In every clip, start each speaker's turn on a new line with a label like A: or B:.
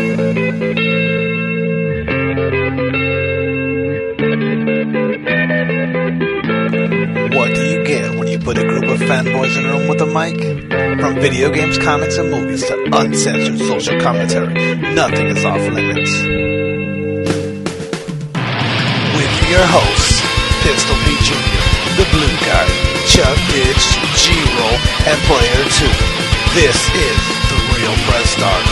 A: What do you get when you put a group of fanboys in a room with a mic? From video games, comics, and movies to uncensored social commentary, nothing is off limits. With your hosts, Pistol Pete Jr., The Blue Guy, Chuck Ditch, G-Roll, and Player 2. This is The Real Press Start.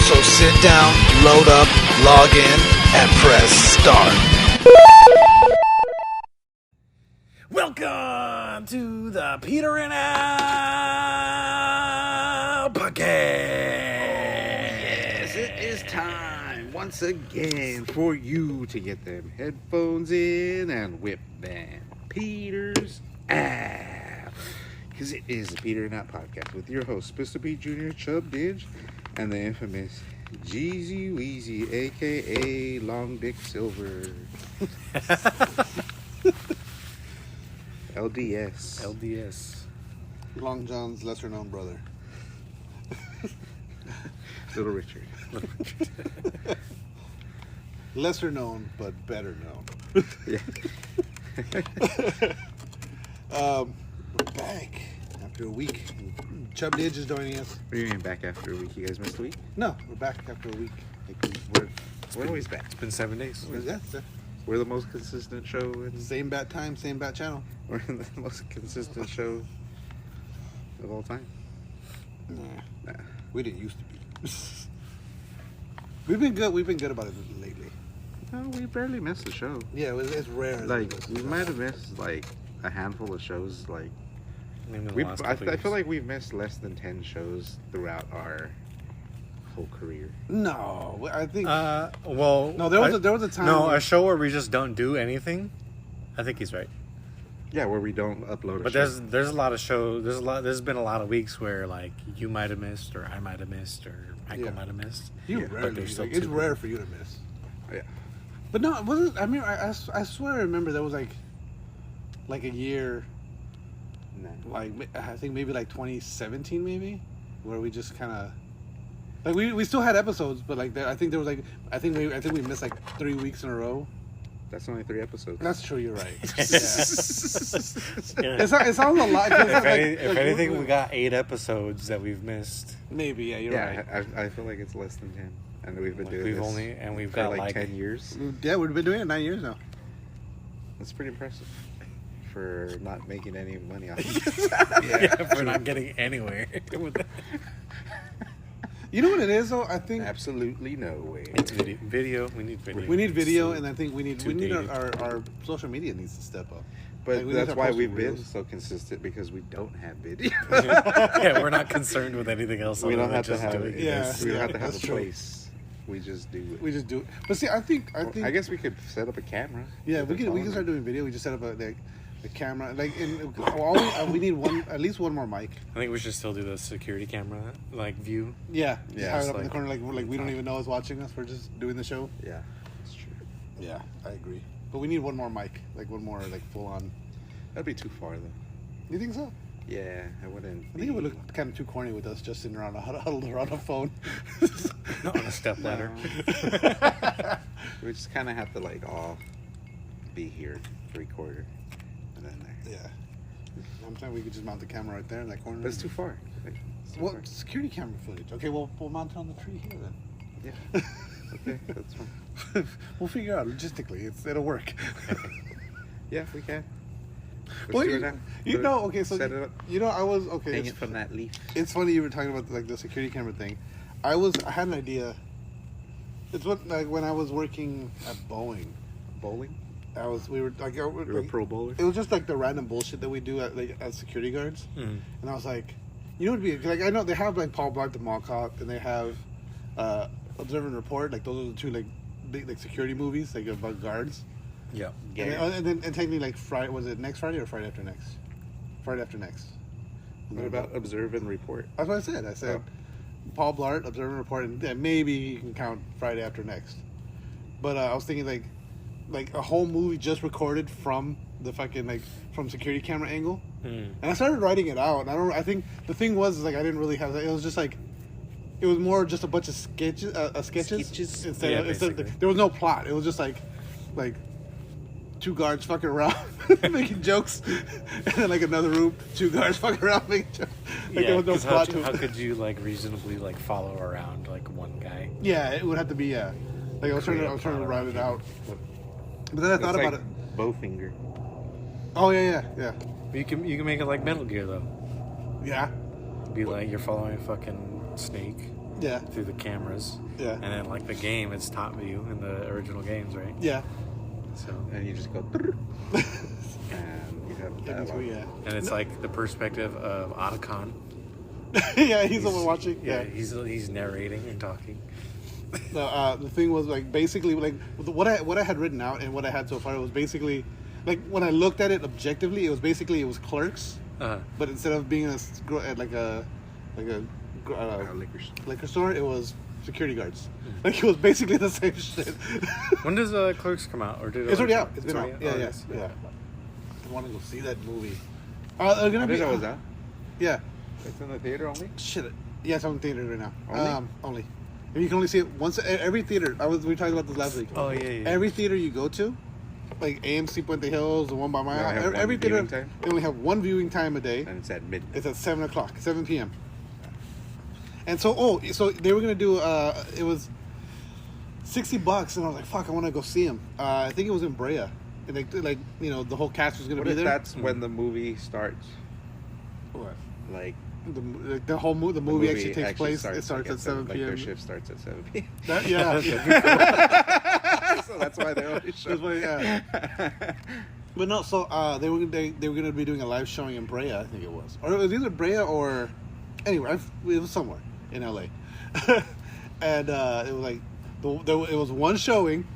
A: So sit down, load up, log in, and press start. Welcome to the Peter and Al podcast.
B: Yes, it is time once again for you to get them headphones in and whip them Peter's Al. Because it is the Peter and Al podcast with your host, Pistol Pete Jr., Chub Didge, and the infamous Jeezy Weezy, a.k.a. Long Dick Silver. LDS.
C: Long John's lesser known brother.
B: Little Richard.
C: Lesser known, but better known.
B: Yeah.
C: We're back after a week. Chub Didge is joining us.
B: What do you mean back after a week? You guys missed a week?
C: No, we're back after a week.
B: We're always back.
D: It's been 7 days.
B: We're the most consistent show in...
C: Same bat time, same bat channel.
B: We're the most consistent show of all time.
C: Nah. We didn't used to be. We've been good about it lately.
B: No, we barely missed a show.
C: Yeah, it's rare.
B: Like, we might have missed, like, a handful of shows. Like, I feel like we've missed less than 10 shows throughout our whole career.
C: No, I think...
D: no,
C: there was a time...
D: No, a show where we just don't do anything. I think he's right.
B: Yeah, where we don't upload.
D: But there's a lot of shows. There's been a lot of weeks where like you might have missed, or I might have missed, or Michael might have missed.
C: It's rare for you to miss.
B: Yeah.
C: But no, it wasn't. I mean, I swear I remember there was like a year. Like I think maybe like 2017 maybe, where we just kind of like we still had episodes, but like I think there was like I think we missed like 3 weeks in a row.
B: That's only 3 episodes.
C: That's true. You're right. Yeah.
D: Yeah.
C: It sounds a lot.
D: If anything, we got 8 episodes that we've missed.
C: Maybe. Yeah, you're right.
B: I feel like it's less than 10, and we've been doing this.
D: We've
B: for
D: got
B: like 10 years.
C: Yeah, we've been doing it 9 years now.
B: That's pretty impressive for not making any money off of
D: it. Yeah, for not getting anywhere with that.
C: You know what it is though? I think
B: absolutely no way.
D: It's video. We need video.
C: We need video, and I think we need our social media needs to step up.
B: But like, that's why we've been so consistent, because we don't have video.
D: Yeah, we're not concerned with anything else.
B: We don't have to have it.
C: Yeah,
B: we don't have to have a place. We just do it.
C: We just do it. But see, I think
B: I guess we could set up a camera.
C: Yeah, we can start doing video. We just set up a camera, like, we need at least one more mic.
D: I think we should still do the security camera, like, view.
C: Yeah, hide up in the corner, like we don't even know who's watching us. We're just doing the show.
B: Yeah, that's true.
C: Yeah, I agree. But we need one more mic, like one more, like, full on.
B: That'd be too far though.
C: You think so?
B: Yeah, I wouldn't.
C: I think it would look kind of too corny with us just sitting around huddled around a phone.
D: Not on a stepladder.
B: We just kind of have to like all be here, 3/4.
C: Yeah. I'm saying we could just mount the camera right there in that corner.
B: But it's too far.
C: Well, security camera footage. Okay, well, we'll mount it on the tree here then.
B: Yeah. Okay, that's fine.
C: We'll figure out logistically. It'll work.
B: Yeah, we can.
C: Well, okay, so
B: set it up.
C: I was okay.
B: Hang it from that leaf.
C: It's funny you were talking about like the security camera thing. I had an idea. It's when I was working at Boeing.
B: Bowling.
C: We were like,
B: You're a pro bowler.
C: It was just like the random bullshit that we do as security guards, and I was like, you know, it'd be like, I know they have like Paul Blart the Mall Cop, and they have Observe and Report. Like those are the two like big like security movies like about guards.
D: Yeah.
C: And then technically like Friday, was it next Friday or Friday after next? Friday after next.
B: What about Observe and Report?
C: That's what I said. I said Paul Blart, Observe and Report, and maybe you can count Friday after next. But I was thinking like a whole movie just recorded from the fucking like from security camera angle, and I started writing it out. And I think the thing was like I didn't really have it was just like it was more just a bunch of sketches. Instead there was no plot. It was just like two guards fucking around making jokes, and then like another room, two guards fucking around making jokes. Like there was no plot to it.
D: How could you like reasonably like follow around like one guy?
C: Yeah, it would have to be like I was trying to write it out, but then I thought about it.
B: Bowfinger.
C: Oh yeah.
D: You can make it like Metal Gear though.
C: Yeah.
D: Be like you're following a fucking snake.
C: Yeah.
D: Through the cameras.
C: Yeah.
D: And then like the game, it's top view in the original games, right?
C: Yeah.
D: So
B: and you just go. And you have dialogue.
C: Yeah.
D: And it's like the perspective of Otacon.
C: Yeah, he's the one watching.
D: Yeah, he's narrating and talking.
C: The thing was like basically like what I had written out and what I had so far was basically like when I looked at it objectively, it was Clerks, but instead of being a liquor store, it was security guards. Like it was basically the same shit.
D: When does Clerks come out? Or did
C: it's already out? It's been
D: already
C: out.
D: out?
C: Yeah. I want to go see that movie. Gonna
B: I
C: be.
B: didn't know it was out.
C: Yeah.
B: It's in the theater only.
C: Shit. Yeah, it's on theater right now.
B: Only?
C: Only. And you can only see it once. Every theater. We talked about this last week.
D: Oh yeah.
C: Every theater you go to, like AMC Puente Hills, the one by my house.
B: have
C: Every
B: one
C: theater,
B: viewing time?
C: they only have one viewing time a day.
B: And it's at midnight.
C: It's at 7 o'clock, 7 p.m. And so they were gonna do. It was $60, and I was like, "Fuck, I want to go see him." I think it was in Brea, and the whole cast was gonna
B: What
C: be
B: if
C: there.
B: that's when the movie starts?
C: What?
B: Like
C: The movie actually takes place. It starts
B: like
C: at 7
B: Like
C: p.m.
B: their shift starts at 7 p.m. So that's why they're only showing.
C: But no, so they were going to be doing a live showing in Brea, I think it was, or it was either Brea or anywhere. It was somewhere in LA, and it was like it was one showing,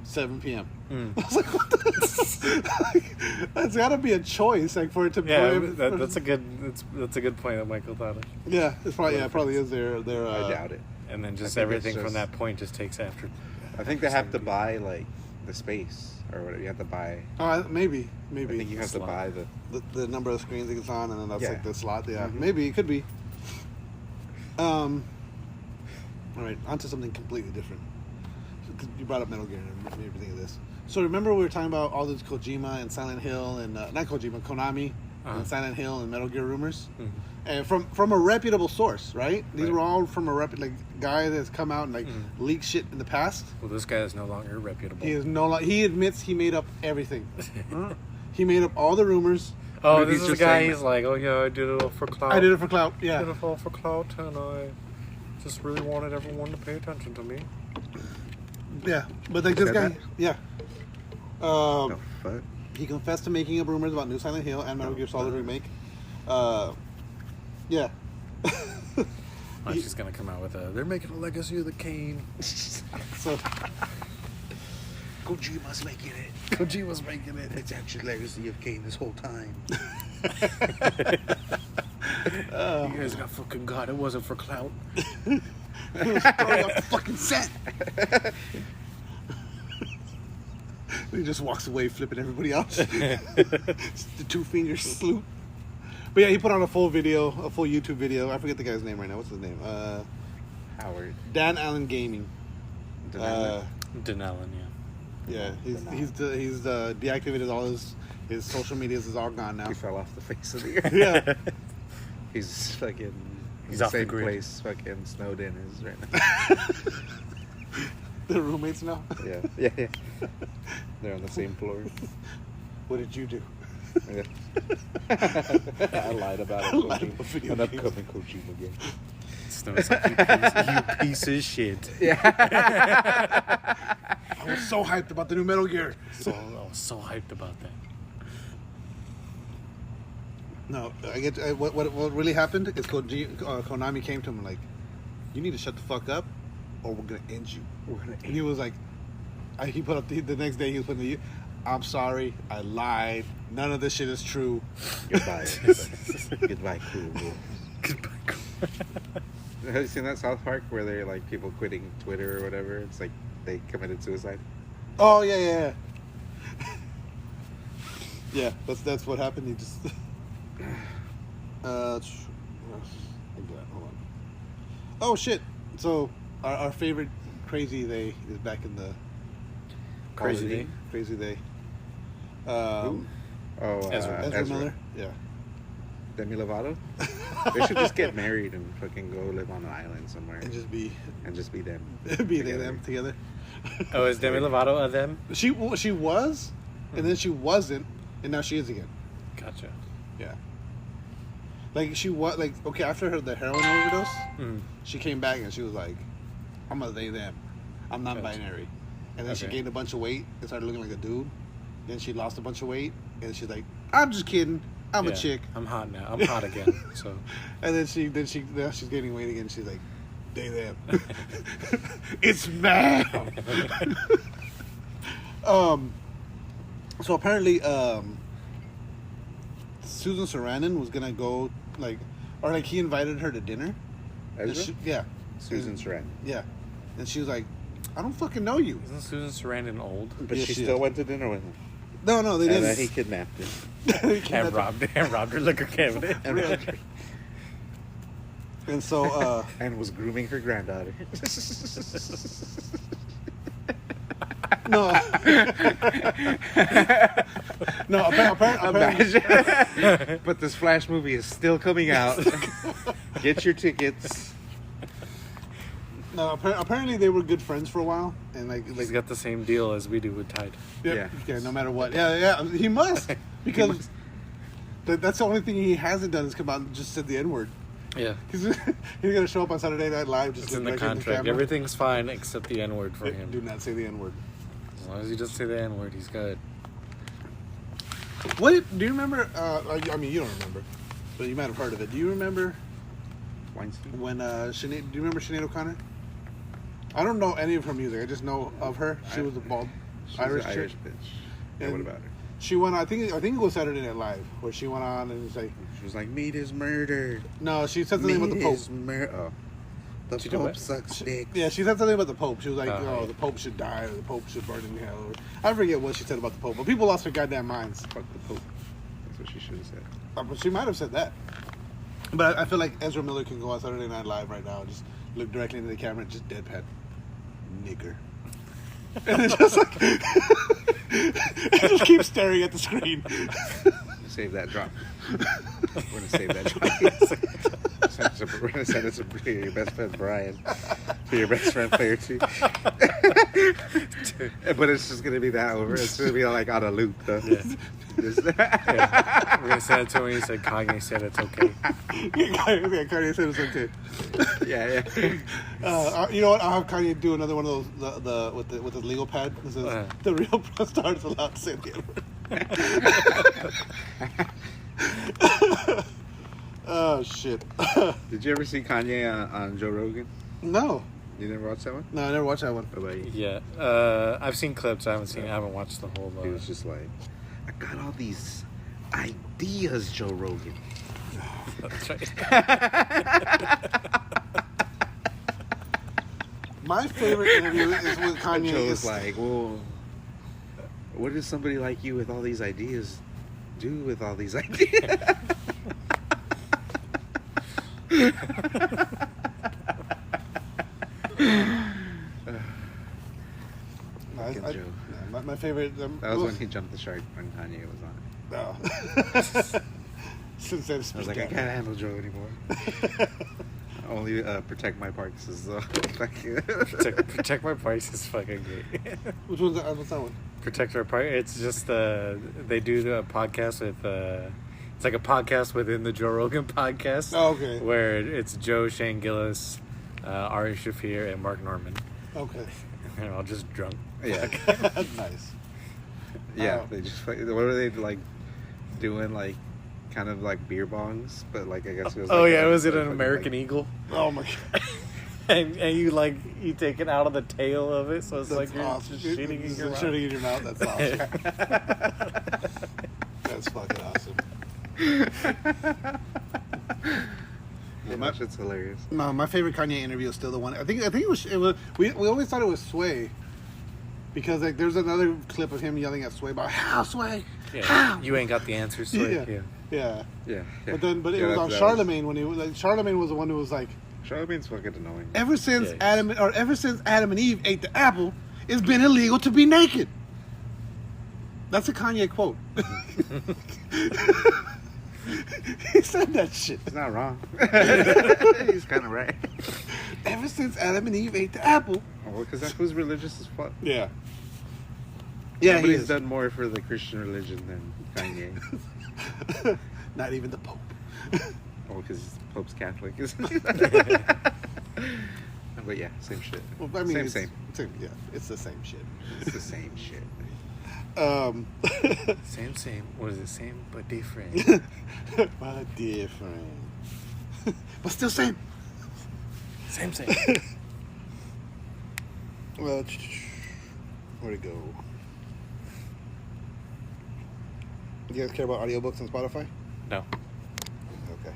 C: 7 p.m. I was like, what the? That's got to be a choice, like for it to.
D: Yeah, that's a good point that Michael thought of.
C: Yeah, it's probably is their.
B: I doubt it.
D: And then just
B: I think
D: everything
B: it's
D: from
B: just-
D: that point just takes after.
B: I think they have to buy like the space or whatever. You have to buy.
C: Maybe.
B: I think you have to
D: Slot.
B: buy
C: The number of screens it's on, and then that's
B: Yeah.
C: like the slot. Yeah,
B: Mhm.
C: maybe it could be. All right, on to something completely different. 'Cause you brought up Metal Gear, and it made me think of this. So remember we were talking about all this Kojima and Silent Hill and not Kojima, Konami and Silent Hill and Metal Gear rumors, and from a reputable source, right? These
D: Right.
C: were all from a guy that's come out and leaked shit in the past.
D: Well, this guy is no longer reputable.
C: He is he admits he made up everything. He made up all the rumors.
D: Oh,
B: Maybe
D: this
B: he's
D: is the
B: just
D: guy.
B: saying
D: He's like, oh yeah, I did it all for clout.
C: I did it for clout.
D: I
C: Yeah.
D: did it all for clout, and I just really wanted everyone to pay attention to me.
C: Yeah, but like this
B: Said
C: guy,
B: that?
C: yeah.
B: the fuck.
C: He confessed to making up rumors about New Silent Hill and Metal Gear Solid remake. Yeah.
D: Oh, she's gonna come out with they're making a legacy of the Kane.
C: So
A: Kojima's making it.
D: Kojima's making it.
A: It's actually legacy of Kane this whole time.
D: You guys got fucking God. It wasn't for clout.
C: he was throwing off the fucking set. He just walks away, flipping everybody else. The 2 fingers salute. But yeah, he put on a full YouTube video. I forget the guy's name right now. What's his name?
B: Howard.
C: Dan Allen Gaming.
B: Denellen.
D: Denellen, yeah.
C: Yeah, he's deactivated all his social medias. Is all gone now.
B: He fell off the face of the earth.
C: Yeah.
B: He's fucking.
D: He's
B: the
D: off the
B: same
D: grid.
B: place fucking Snowden is right now.
C: They're roommates now.
B: Yeah. They're on the same floor.
C: What did you do?
B: Yeah. I lied about it.
C: Lied about video
B: An
C: games.
B: upcoming Kojima game.
D: Snow's like, you piece of shit.
C: I was so hyped about the new Metal Gear.
D: So, I was so hyped about that.
C: No, I get what really happened is Konami came to him like, you need to shut the fuck up, or we're gonna end you. And he was like, he put up the next day he was putting I'm sorry, I lied. None of this shit is true.
B: Goodbye. Goodbye, cool.
D: Goodbye.
B: Have you seen that South Park where they're like people quitting Twitter or whatever? It's like they committed suicide.
C: Oh yeah. Yeah, that's what happened. He just. Hold Oh shit! So our favorite crazy they is back in the
D: Crazy Day?
C: Crazy Day.
D: Ezra
C: Miller. Yeah.
B: Demi Lovato. They should just get married and fucking go live on an island somewhere
C: And just be
B: them.
C: be they them together.
D: Oh, is Demi Lovato a them?
C: She was, and then she wasn't, and now she is again.
D: Gotcha.
C: Yeah. Like she was like okay after the heroin overdose, she came back and she was like, "I'm a they them, I'm non-binary," and then she gained a bunch of weight and started looking like a dude. Then she lost a bunch of weight and she's like, "I'm just kidding, I'm a chick.
D: I'm hot now. I'm hot again." So.
C: And then now she's gaining weight again. She's like, "They them, it's mad." So apparently, Susan Sarandon was gonna go he invited her to dinner.
B: Ezra?
C: Yeah.
B: Susan Sarandon.
C: Yeah. And she was like, "I don't fucking know you."
D: Isn't Susan Sarandon old?
B: But
C: Yes,
B: she
C: she
B: still
C: is.
B: went to dinner with him.
C: No, they
B: And
C: didn't.
B: then he kidnapped her.
D: And robbed her liquor cabinet.
C: And so,
B: And was grooming her granddaughter.
C: no. No, apparently.
B: Imagine. But this Flash movie is still coming out. Get your tickets.
C: No, apparently they were good friends for a while, and
D: He's got the same deal as we do with Tide.
C: yeah, no matter what, yeah, he must because that's the only thing he hasn't done is come out and just said the N-word.
D: Yeah.
C: He's gonna show up on Saturday Night Live. Just
D: It's in the
C: directly
D: contract.
C: camera.
D: Everything's fine except the N-word for him.
C: Do not say the N-word.
D: As long as he doesn't say the N-word, he's good.
C: Do you remember? I mean, you don't remember, but you might have heard of it. Do you remember
B: Weinstein?
C: when Sinead? Do you remember Sinead O'Connor? I don't know any of her music. I just know of her. She was a bald
B: She's
C: Irish
B: an
C: chick.
B: Irish bitch. Yeah, what about her?
C: She went. I think it was Saturday Night Live where she went on and was like,
B: She was like, meat is murder.
C: no, she said something about the Pope.
B: The
D: She did
B: Pope
D: what?
B: sucks dick.
C: Yeah, she said something about the Pope. She was like,
D: yeah.
C: the Pope should die or the Pope should burn in hell. Or, I forget what she said about the Pope, but people lost their goddamn minds.
B: Fuck the Pope. That's what she should have said.
C: But she might have said that. But I feel like Ezra Miller can go on Saturday Night Live right now and just look directly into the camera and just deadpan. Nigger. And it's just like... and just keep staring at the screen.
B: Save that drop. We're gonna save that drop. We're gonna send it to your best friend Brian, to your best friend Player 2. But it's just gonna be that over. It's gonna be like on a loop though.
D: Yeah. Yeah. We're gonna send it to him. He said Kanye said it's okay.
C: Yeah, Kanye said it's okay.
B: Yeah.
C: You know what? I'll have Kanye do another one of those with the legal pad. This is the real pro stars allowed to say the N-word. Oh shit!
B: Did you ever see Kanye on Joe Rogan?
C: No,
B: You never watched that one?
C: I never watched that one.
B: What about you?
D: Yeah. I've seen clips. I haven't watched the whole.
B: He was just like, I got all these ideas, Joe Rogan.
D: That's right.
C: My favorite interview is with Kanye.
B: And Joe was
C: Is
B: like, well, what does somebody like you with all these ideas do with all these ideas?
C: my favorite.
B: That was when he jumped the shark when Kanye was on it.
C: No. Since then,
B: I was like, I can't handle Joe anymore. Only protect my parks is
D: Protect My Price is fucking great.
C: Which one's that? What's that one?
D: Protect Our Price. It's just they do a podcast with it's like a podcast within the Joe Rogan podcast.
C: Oh, okay.
D: Where it's Joe, Shane Gillis, Ari Shafir, and Mark Norman.
C: Okay.
D: They're all just drunk.
B: Yeah.
C: Nice.
B: Yeah,
C: Oh.
B: they just what were they like doing like kind of like beer bongs, but like I guess it was.
D: Oh
B: like
D: yeah, was it
B: like,
D: an American Eagle?
C: Oh my god.
D: And you take it out of the tail of it, so it's
C: That's
D: like you're
C: awesome.
D: just shitting in your mouth.
C: Shitting in your mouth. That's awesome. That's fucking awesome.
B: Yeah, that shit's hilarious.
C: No, my favorite Kanye interview is still the one. I think it was. We always thought it was Sway, because like there's another clip of him yelling at Sway about how Sway.
D: Yeah,
C: How?
D: you ain't got the answers to it.
C: Yeah.
D: Yeah.
C: Yeah. But it was on
B: that
C: Charlemagne when he was like Charlemagne was the one who was like
B: Charlamagne's fucking annoying.
C: Ever since
D: Yeah,
C: Adam and Eve ate the apple, it's been illegal to be naked. That's a Kanye quote. He said that shit.
B: He's not wrong. He's kind of right.
C: Ever since Adam and Eve ate the apple.
B: Oh, because that was religious as fuck.
C: Yeah. Yeah, he
B: Nobody's
C: is.
B: done more for the Christian religion than Kanye.
C: Not even the Pope.
B: Oh, because the Pope's Catholic, isn't he? But yeah, same shit.
C: Well, I mean,
B: same.
C: Yeah, it's the same shit.
B: It's the same shit.
D: Same. What is it? Same but different.
C: But different. But still same.
D: Same.
C: Well, where'd it go? You guys care about audiobooks on Spotify?
D: No.
C: Okay.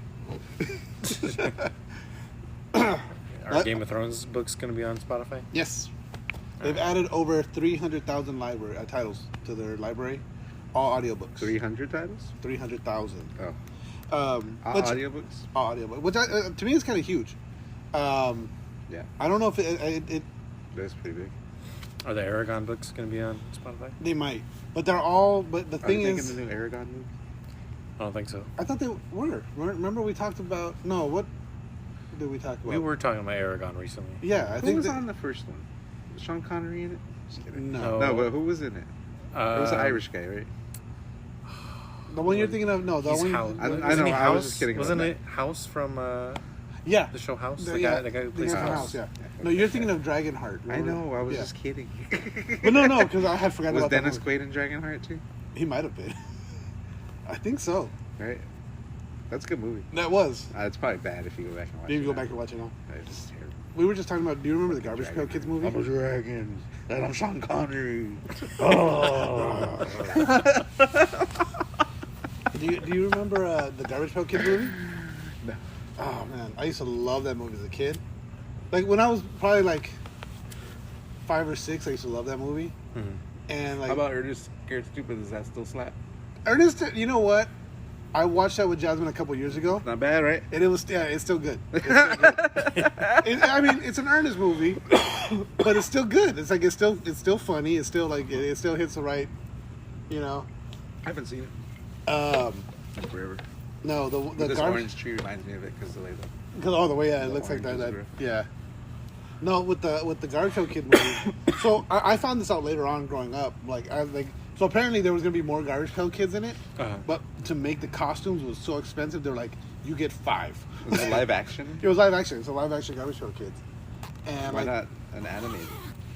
D: Are
C: What?
D: Game of Thrones books going to be on Spotify?
C: Yes. They've added over 300,000 library titles to their library. All audiobooks.
B: 300 titles?
C: 300,000.
B: Oh.
C: All
B: Audiobooks?
C: All audiobooks. Which to me is kind of huge.
B: Yeah,
C: I don't know if it
B: that's pretty big.
D: Are the Aragon books going to be on Spotify?
C: they might. But they're all. But the
B: Are
C: thing
B: you
C: is,
B: thinking the new Aragon movie?
D: I don't think so.
C: I thought they were. Remember we talked about? No, what did we talk about?
D: We were talking about Aragon recently.
C: Yeah, I
B: Who
C: think
B: was
C: that-
B: on the first one? Was Sean Connery in it? Just kidding.
C: No.
B: No, but who was in it? It was an
D: Um,
B: Irish guy, right?
C: The one you're thinking of? No, the
D: He's
C: one.
D: House.
B: I
D: Wasn't
B: know,
D: he
B: I was
D: House?
B: just kidding about
D: Wasn't
B: that.
D: it House from
C: Yeah.
D: the show House?
C: The
D: The
C: guy
D: guy who
C: the
D: plays
C: guy from
D: House.
C: Yeah. No, you're thinking of Dragonheart.
B: I know, I was
C: Yeah.
B: just kidding.
C: But no, because I had forgotten
B: Was
C: about
B: Dennis
C: that movie.
B: Quaid in Dragonheart too?
C: He might have been. I think so.
B: Right? That's a good movie.
C: That was.
B: It's probably bad if you go back and watch it.
C: Maybe go
B: now.
C: back and watch it now.
B: It's just terrible.
C: We were just talking about. Do you remember the Garbage Pail Kids movie?
B: I'm a dragon. And I'm Sean Connery.
C: Do you remember the Garbage Pail Kids movie?
B: No.
C: Oh man, I used to love that movie as a kid. Like when I was probably like 5 or 6, I used to love that movie.
D: Mhm.
C: And like
B: How about Ernest Scared Stupid? Does that still slap?
C: Ernest, you know what? I watched that with Jasmine a couple years ago,
B: Not bad, right?
C: and it's still good. It's still good. I mean, it's an Ernest movie, but it's still good. It's like it's still funny. It's still like it still hits the right, you know.
B: I haven't seen it in forever.
C: No, the
B: This
C: garbage.
B: orange tree reminds me of it because the way the
C: Because all the way, yeah, it
B: The
C: looks like that.
B: oranges
C: that
B: grew.
C: yeah. No, with the Garbage Pail Kid movie. So I found this out later on growing up. So apparently there was gonna be more Garbage Pail Kids in it,
D: Uh-huh.
C: but to make the costumes was so expensive. They're like, you get 5.
B: was it live action.
C: It was live action. It's a live action Garbage Pail Kids. And
B: Why not an animated?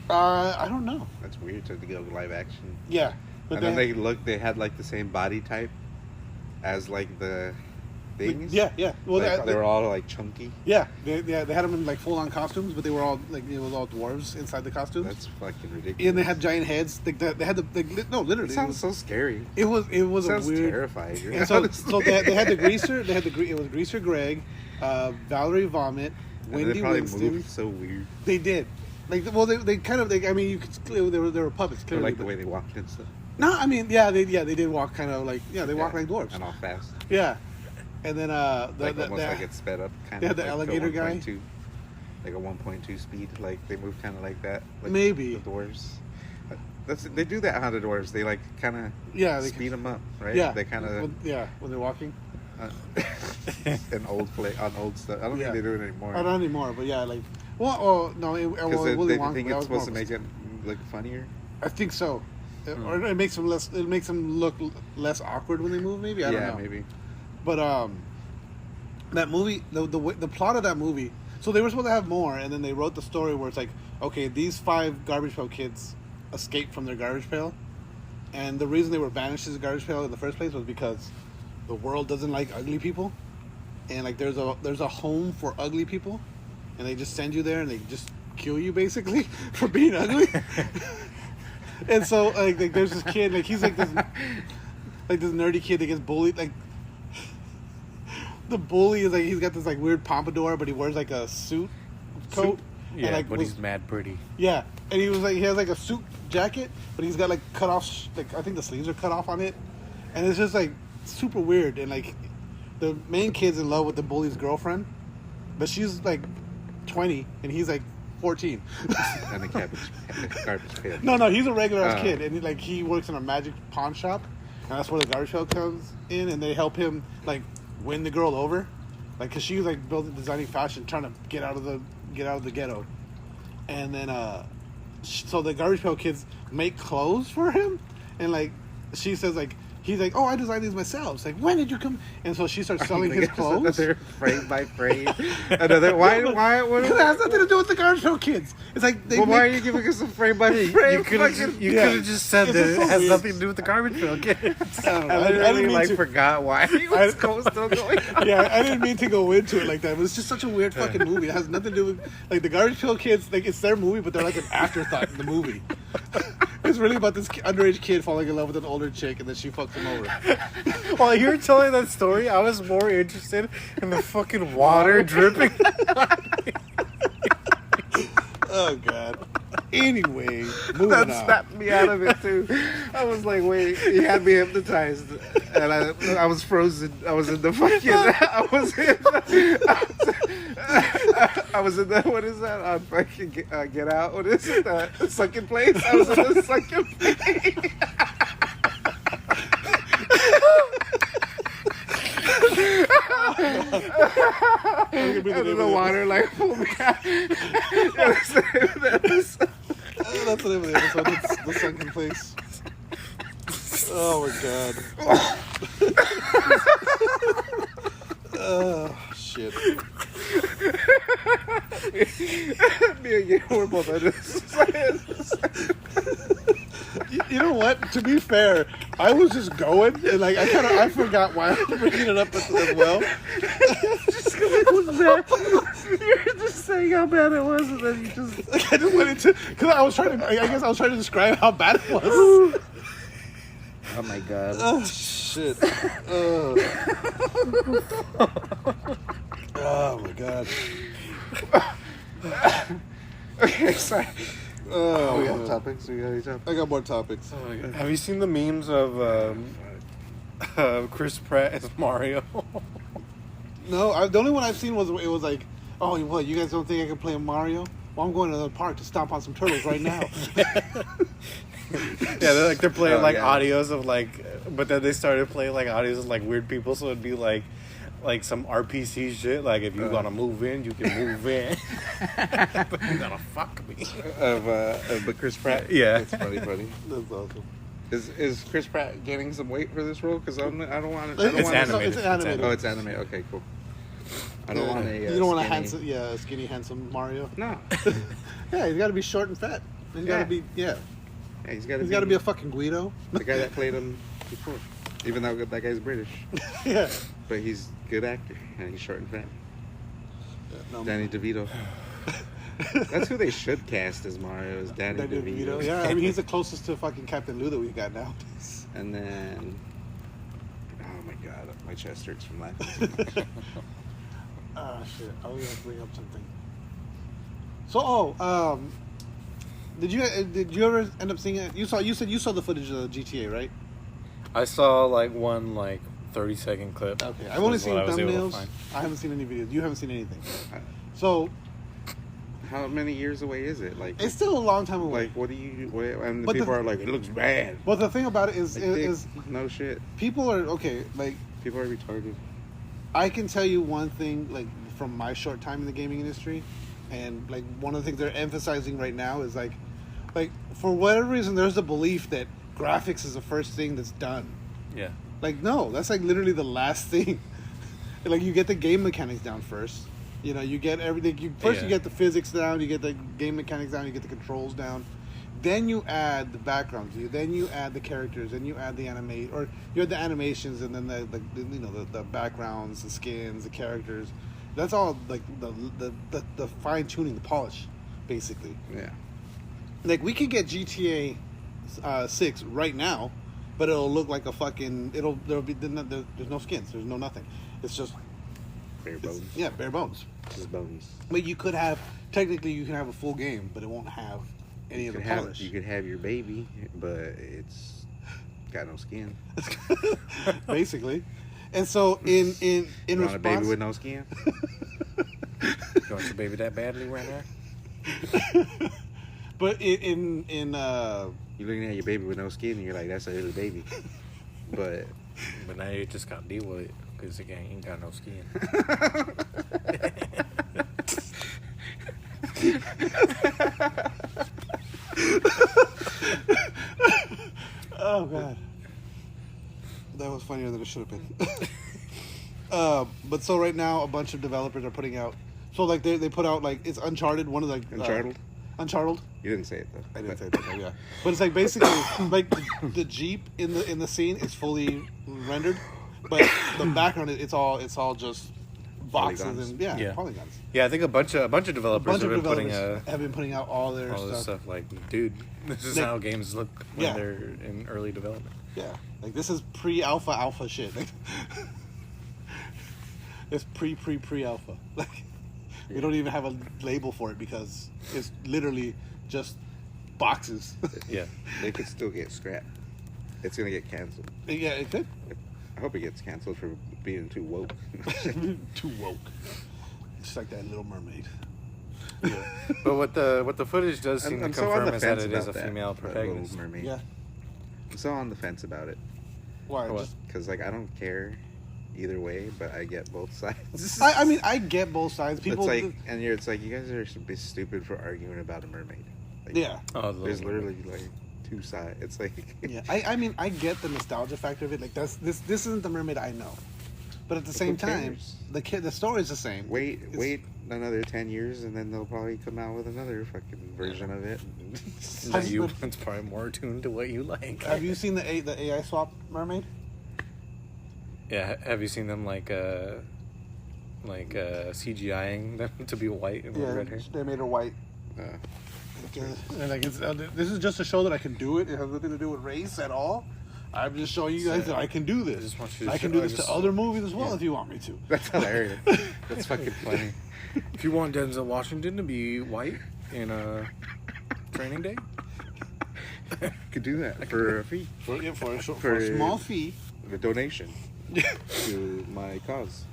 C: I don't know.
B: That's weird to go live action.
C: Yeah, but
B: And then they had like the same body type as like the things.
C: Yeah. Well,
B: Like, they were all like chunky.
C: yeah, they had them in like full on costumes, but they were all like it was all dwarves inside the costumes.
B: That's fucking ridiculous.
C: And they had giant heads. They had no, literally.
B: It sounds so scary.
C: It was
B: It
C: a
B: sounds
C: weird.
B: terrifying.
C: And so they had the greaser. It was Greaser Greg, Valerie Vomit,
B: And
C: Wendy
B: they probably
C: Winston.
B: moved so weird.
C: They did. They kind of. I mean, you could. They were puppets.
B: Or
C: Clearly,
B: like the
C: but-
B: way they walked and stuff.
C: No, I mean, they did walk kind of like they walk like dwarves.
B: And all fast.
C: Yeah, and then
B: Like almost like it's sped up. Kind
C: they
B: of
C: had the
B: like
C: alligator guy.
B: 1.2, like a 1.2 speed. Like they move kind of like that. Like
C: Maybe.
B: the dwarves. They do that on the dwarves. They like kind of
C: they
B: speed them up, right?
C: Yeah,
B: They kind of
C: when they're walking.
B: an old on old stuff. I don't
C: Yeah.
B: think they do it anymore.
C: Not anymore, but yeah, like no,
B: Because
C: Willy
B: they
C: Wonka,
B: think
C: that
B: it's
C: was
B: supposed to
C: more
B: make it look funnier.
C: I think so. Or it makes them less. It makes them look less awkward when they move. Maybe I don't know.
B: Maybe.
C: But that movie, the plot of that movie. So they were supposed to have more, and then they wrote the story where it's like, okay, these 5 Garbage Pail Kids escaped from their garbage pail, and the reason they were banished as a garbage pail in the first place was because the world doesn't like ugly people, and like there's a home for ugly people, and they just send you there and they just kill you basically for being ugly. And so like there's this kid, like he's like this nerdy kid that gets bullied. Like the bully is like he's got this like weird pompadour, but he wears like a suit coat.
D: Yeah,
C: and, like,
D: but he's mad pretty.
C: Yeah, and he has like a suit jacket, but he's got like cut off. Like I think the sleeves are cut off on it, and it's just like super weird. And like the main kid's in love with the bully's girlfriend, but she's like 20 and he's like 14.
B: And the garbage pail.
C: No, he's a regular ass kid, and he works in a magic pawn shop, and that's where the garbage pail comes in, and they help him like win the girl over, like because she was like designing fashion, trying to get out of the ghetto, and then so the garbage pail kids make clothes for him, and like she says like. He's like, oh, I designed these myself. It's like, when did you come? And so she starts selling his clothes.
B: Another frame by frame. Another why?
C: Because it has nothing to do with the Garbage Pail Kids. It's like
B: why are you giving us a frame by frame?
D: You could have just said that it has nothing to do with the Garbage Pail Kids.
B: I really forgot why he was still going on.
C: Yeah, I didn't mean to go into it like that. But it's just such a weird fucking movie. It has nothing to do with like the Garbage Pail Kids. Like it's their movie, but they're like an afterthought in the movie. It's really about this underage kid falling in love with an older chick, and then she fucks him over.
D: While you were telling that story, I was more interested in the fucking water dripping.
C: Oh god. Anyway, moving
B: That
C: on.
B: snapped me out of it too. I was like, wait, he had me hypnotized, and I was frozen. I was in the fucking. I was in the what is that? On fucking Get Out. What is it? Sunken Place. I was in the Sunken Place. And the water like pulled me out.
C: That's the name of the episode. It's the Sunken Place. Oh my god. Oh shit.
B: Me and you were both under
C: You know what? To be fair, I was just going and like I forgot why I was bringing it up as well.
B: just because it was bad. You were just saying how bad it was, and then you just.
C: I just went into because I guess I was trying to describe how bad it was.
B: Oh my god.
C: Oh shit. Oh my god.
B: Okay, sorry.
C: Oh,
B: we have topics. We got any topics?
C: I got more topics.
D: Oh my God. Have you seen the memes of Chris Pratt as Mario?
C: No, the only one I've seen was it was like, oh, what? You guys don't think I can play Mario? Well, I'm going to the park to stomp on some turtles right now.
D: Yeah, they're playing audios of but then they started playing audios of weird people, so it'd be like some RPC shit. Like if you gonna move in, you can move in. But you gonna fuck me.
B: But Chris Pratt.
D: Yeah,
B: it's funny.
C: That's awesome.
B: Is Chris Pratt gaining some weight for this role? Because I don't want.
D: It's animated.
C: It's animated.
B: Oh, it's anime. Okay, cool. I don't want a.
C: You don't want
B: skinny...
C: a skinny, handsome Mario.
B: No.
C: Yeah, he's got to be short and fat. He's got to be
B: Yeah, he's got
C: to be a fucking Guido.
B: The guy that played him before, even though that guy's British.
C: Yeah.
B: But he's a good actor, and he's short and fat.
C: No,
B: Danny DeVito. That's who they should cast as Mario, is Danny DeVito.
C: Yeah, I mean, he's the closest to fucking Captain Lou that we've got now.
B: And then, oh my god, my chest hurts from laughing.
C: Oh shit! I was gonna bring up something. So, did you ever end up seeing it? You said you saw the footage of the GTA, right?
D: I saw one 30-second clip.
C: Okay, I've only seen thumbnails.
D: I
C: haven't seen any videos. You haven't seen anything. So,
B: how many years away is it?
C: It's still a long time away.
B: What do you? And the people are like, it looks bad.
C: Well, the thing about it is
B: no shit.
C: People are
B: people are retarded.
C: I can tell you one thing, from my short time in the gaming industry, and one of the things they're emphasizing right now is for whatever reason, there's a belief that graphics is the first thing that's done.
D: Yeah.
C: No, that's literally the last thing. You get the game mechanics down first. You get everything. You get the physics down, you get the game mechanics down, you get the controls down. Then you add the backgrounds. Then you add the characters. Then you add the you add the animations, and then the backgrounds, the skins, the characters. That's all the fine tuning, the polish, basically.
B: Yeah.
C: We could get GTA 6 right now, but it'll look like a fucking. There's no skins. There's no nothing. It's just
B: bare bones.
C: Yeah, bare bones.
B: Just bones.
C: But you can have a full game, but it won't have any of the polish.
B: You could have your baby, but it's got no skin.
C: Basically. And so in
B: you
C: response,
B: want a baby with no skin?
D: You want your baby that badly right now?
C: But in
B: You're looking at your baby with no skin, and you're like, that's a little baby. But
D: now you just gotta deal with it because again, he ain't got no skin.
C: oh god, that was funnier than it should have been. But so right now, a bunch of developers are putting out. So like they put out like it's Uncharted, one of the
B: Uncharted.
C: Uncharted.
B: You didn't say it though.
C: I didn't say that, yeah. But it's like basically like the Jeep in the scene is fully rendered, but the background it's all just boxes
B: Polygons.
C: and
D: Yeah.
C: polygons.
D: Yeah, I think a bunch of developers have
C: been putting out all their
D: all this
C: stuff.
D: stuff. Like, dude, this is how games look when they're in early development.
C: Yeah, like this is pre-alpha shit. Like, it's pre-alpha. Like we don't even have a label for it because it's literally just boxes.
D: Yeah,
B: They could still get scrapped. It's gonna get canceled.
C: Yeah, it could.
B: I hope it gets canceled for being too woke.
C: Too woke. Just like that Little Mermaid.
D: yeah. But what the footage does seem to
B: I'm so on
D: confirm
B: the
D: is that
B: fence
D: it is a
B: about
D: female
B: that
D: protagonist.
B: Little Mermaid.
C: Yeah.
B: I'm so on the fence about it.
C: Why?
D: What?
C: Just-
B: Because, like, I don't care either way, but I get both sides.
C: I mean, I get both sides. People.
B: It's like, it's like, you guys are a bit stupid for arguing about a mermaid. Like,
C: Yeah.
D: Oh,
B: There's literally, like, two sides. It's like...
C: Yeah. I mean, I get the nostalgia factor of it. Like, this isn't the mermaid I know. But at the same time,
B: cares?
C: the story's the same.
B: Wait another 10 years, and then they'll probably come out with another fucking version of it.
D: It's probably more tuned to what you like.
C: Have you seen the AI swap mermaid?
D: Yeah, have you seen them like CGIing them to be white and with red hair?
C: They made her white. And like this is just to show that I can do it. It has nothing to do with race at all. I'm just showing you guys that I can do this.
D: I just want you to
C: I can
D: show-
C: do this to other movies as well if you want me to.
B: That's hilarious. That's fucking funny.
D: If you want Denzel Washington to be white in Training Day,
B: Could do that for a fee.
C: For a small fee.
B: A donation to my cause.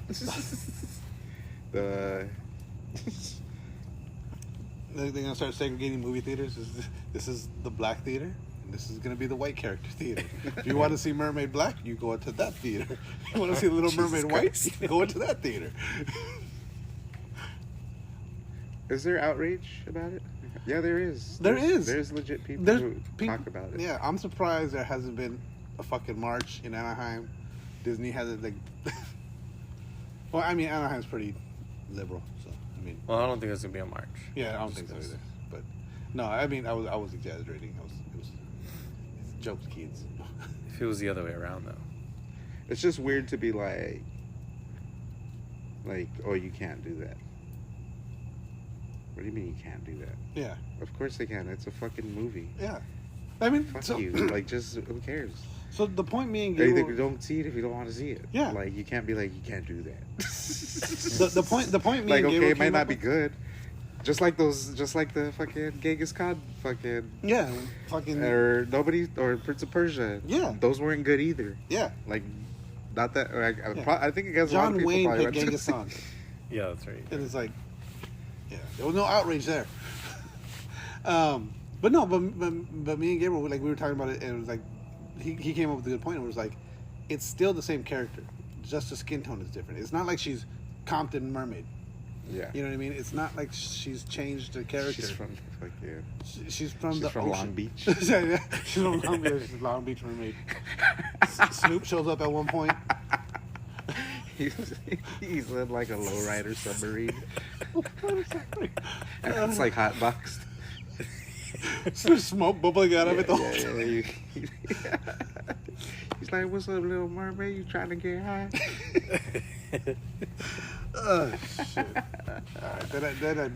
C: They're gonna start segregating movie theaters. This is the black theater, and this is gonna be the white character theater. If you want to see Mermaid Black, you go into that theater. If you want to see Little Mermaid White, you go into that theater.
B: Is there outrage about it? Yeah, there is.
C: There is.
B: There's legit people
C: There's
B: who talk about it.
C: Yeah, I'm surprised there hasn't been a fucking march in Anaheim. Disney hasn't like. Well, I mean, Anaheim's pretty liberal, so I mean.
D: well, I don't think it's gonna be a march.
C: Yeah, I don't think so either. But no, I mean, I was exaggerating. It was jokes, kids.
D: If it was the other way around, though.
B: It's just weird to be like, oh, you can't do that. What do you mean you can't do that?
C: Yeah,
B: Of course they can. It's a fucking movie.
C: yeah. I mean,
B: Fuck
C: so,
B: you. Like, just who cares?
C: So the point being,
B: They don't see it if you don't want to see it.
C: Yeah.
B: Like, you can't be like, you can't do that.
C: the point. Me
B: Like,
C: and
B: okay,
C: Gabriel
B: it might
C: came
B: not
C: up
B: be
C: with-
B: good. Just like the fucking Genghis Khan fucking,
C: Yeah, fucking.
B: or Prince of Persia.
C: Yeah.
B: Those weren't good either.
C: Yeah,
B: Like, not that, or
C: Yeah.
B: I think it gets a lot of
C: John
B: people
C: Wayne
B: probably
C: picked
B: went to
C: Genghis
B: see-
C: Khan,
D: Yeah, that's right.
C: and it's like, yeah, there was no outrage there. But no, but me and Gabriel, like we were talking about it, and it was like he came up with a good point. It was like it's still the same character, just the skin tone is different. It's not like she's Compton Mermaid.
B: Yeah.
C: You know what I mean? It's not like she's changed the character.
B: She's from fucking.
C: She's from
B: She's
C: the
B: from
C: ocean.
B: Long Beach.
C: Yeah, she's from Long Beach. She's Long Beach Mermaid. Snoop shows up at one point.
B: He's in like a lowrider submarine. And it's like hot boxed.
C: There's smoke bubbling out of it the whole time.
B: Yeah. He's like, "What's up, Little Mermaid? You trying to get high?"
C: Oh, shit. Alright, then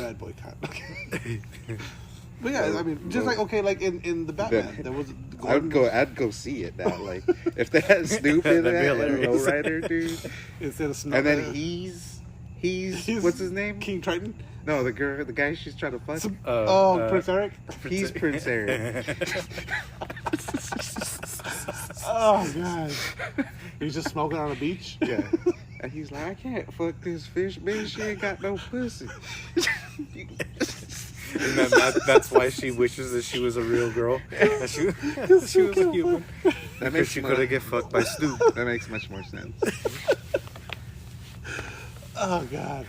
C: I'd boycott. But yeah, I mean, just like, okay, like in the Batman, there was
B: I'd go see it now. Like, if they had Snoop in
D: That'd be
B: that and
D: hilarious.
B: Lowrider, dude.
C: instead of Snow.
B: And then he's what's his name?
C: King Triton.
B: No, the guy she's trying to fuck.
C: Prince Eric.
B: He's Prince Eric.
C: Oh god, he's just smoking on a beach.
B: Yeah. And he's like, I can't fuck this fish, man. She ain't got no pussy.
D: And then that's why she wishes that she was a real girl. That she was a human.
B: That
D: Because she could have get fucked by Stu.
B: That makes much more sense.
C: Oh God.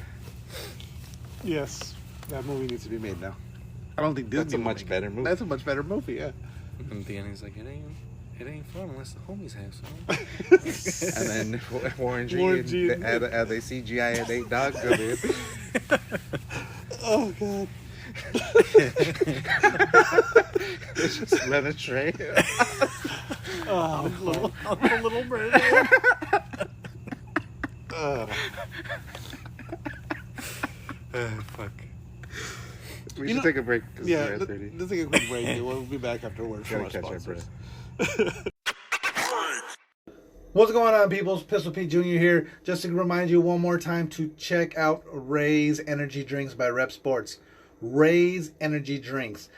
C: Yes, that movie needs to be made now. I don't think Disney
B: That's a
C: will
B: much
C: make
B: better
C: it.
B: movie.
C: That's a much better movie. Yeah.
D: And at the end, he's like, it ain't fun unless the homies have some.
B: And then Warren G.
C: Warren G.
B: And they CGI and 8 dogs come in.
C: Oh God.
B: It's just let a train.
C: Oh,
D: Little Mermaid. Fuck.
B: We should take a break. 'Cause
C: Yeah,
B: we're at 30.
C: let's take a quick break. We'll be back afterwards from
B: Gotta
C: our
B: catch our
C: sponsors. What's going on, peoples? Pistol Pete Jr. here. Just to remind you one more time to check out Ray's Energy Drinks by Rep Sports. Ray's Energy Drinks.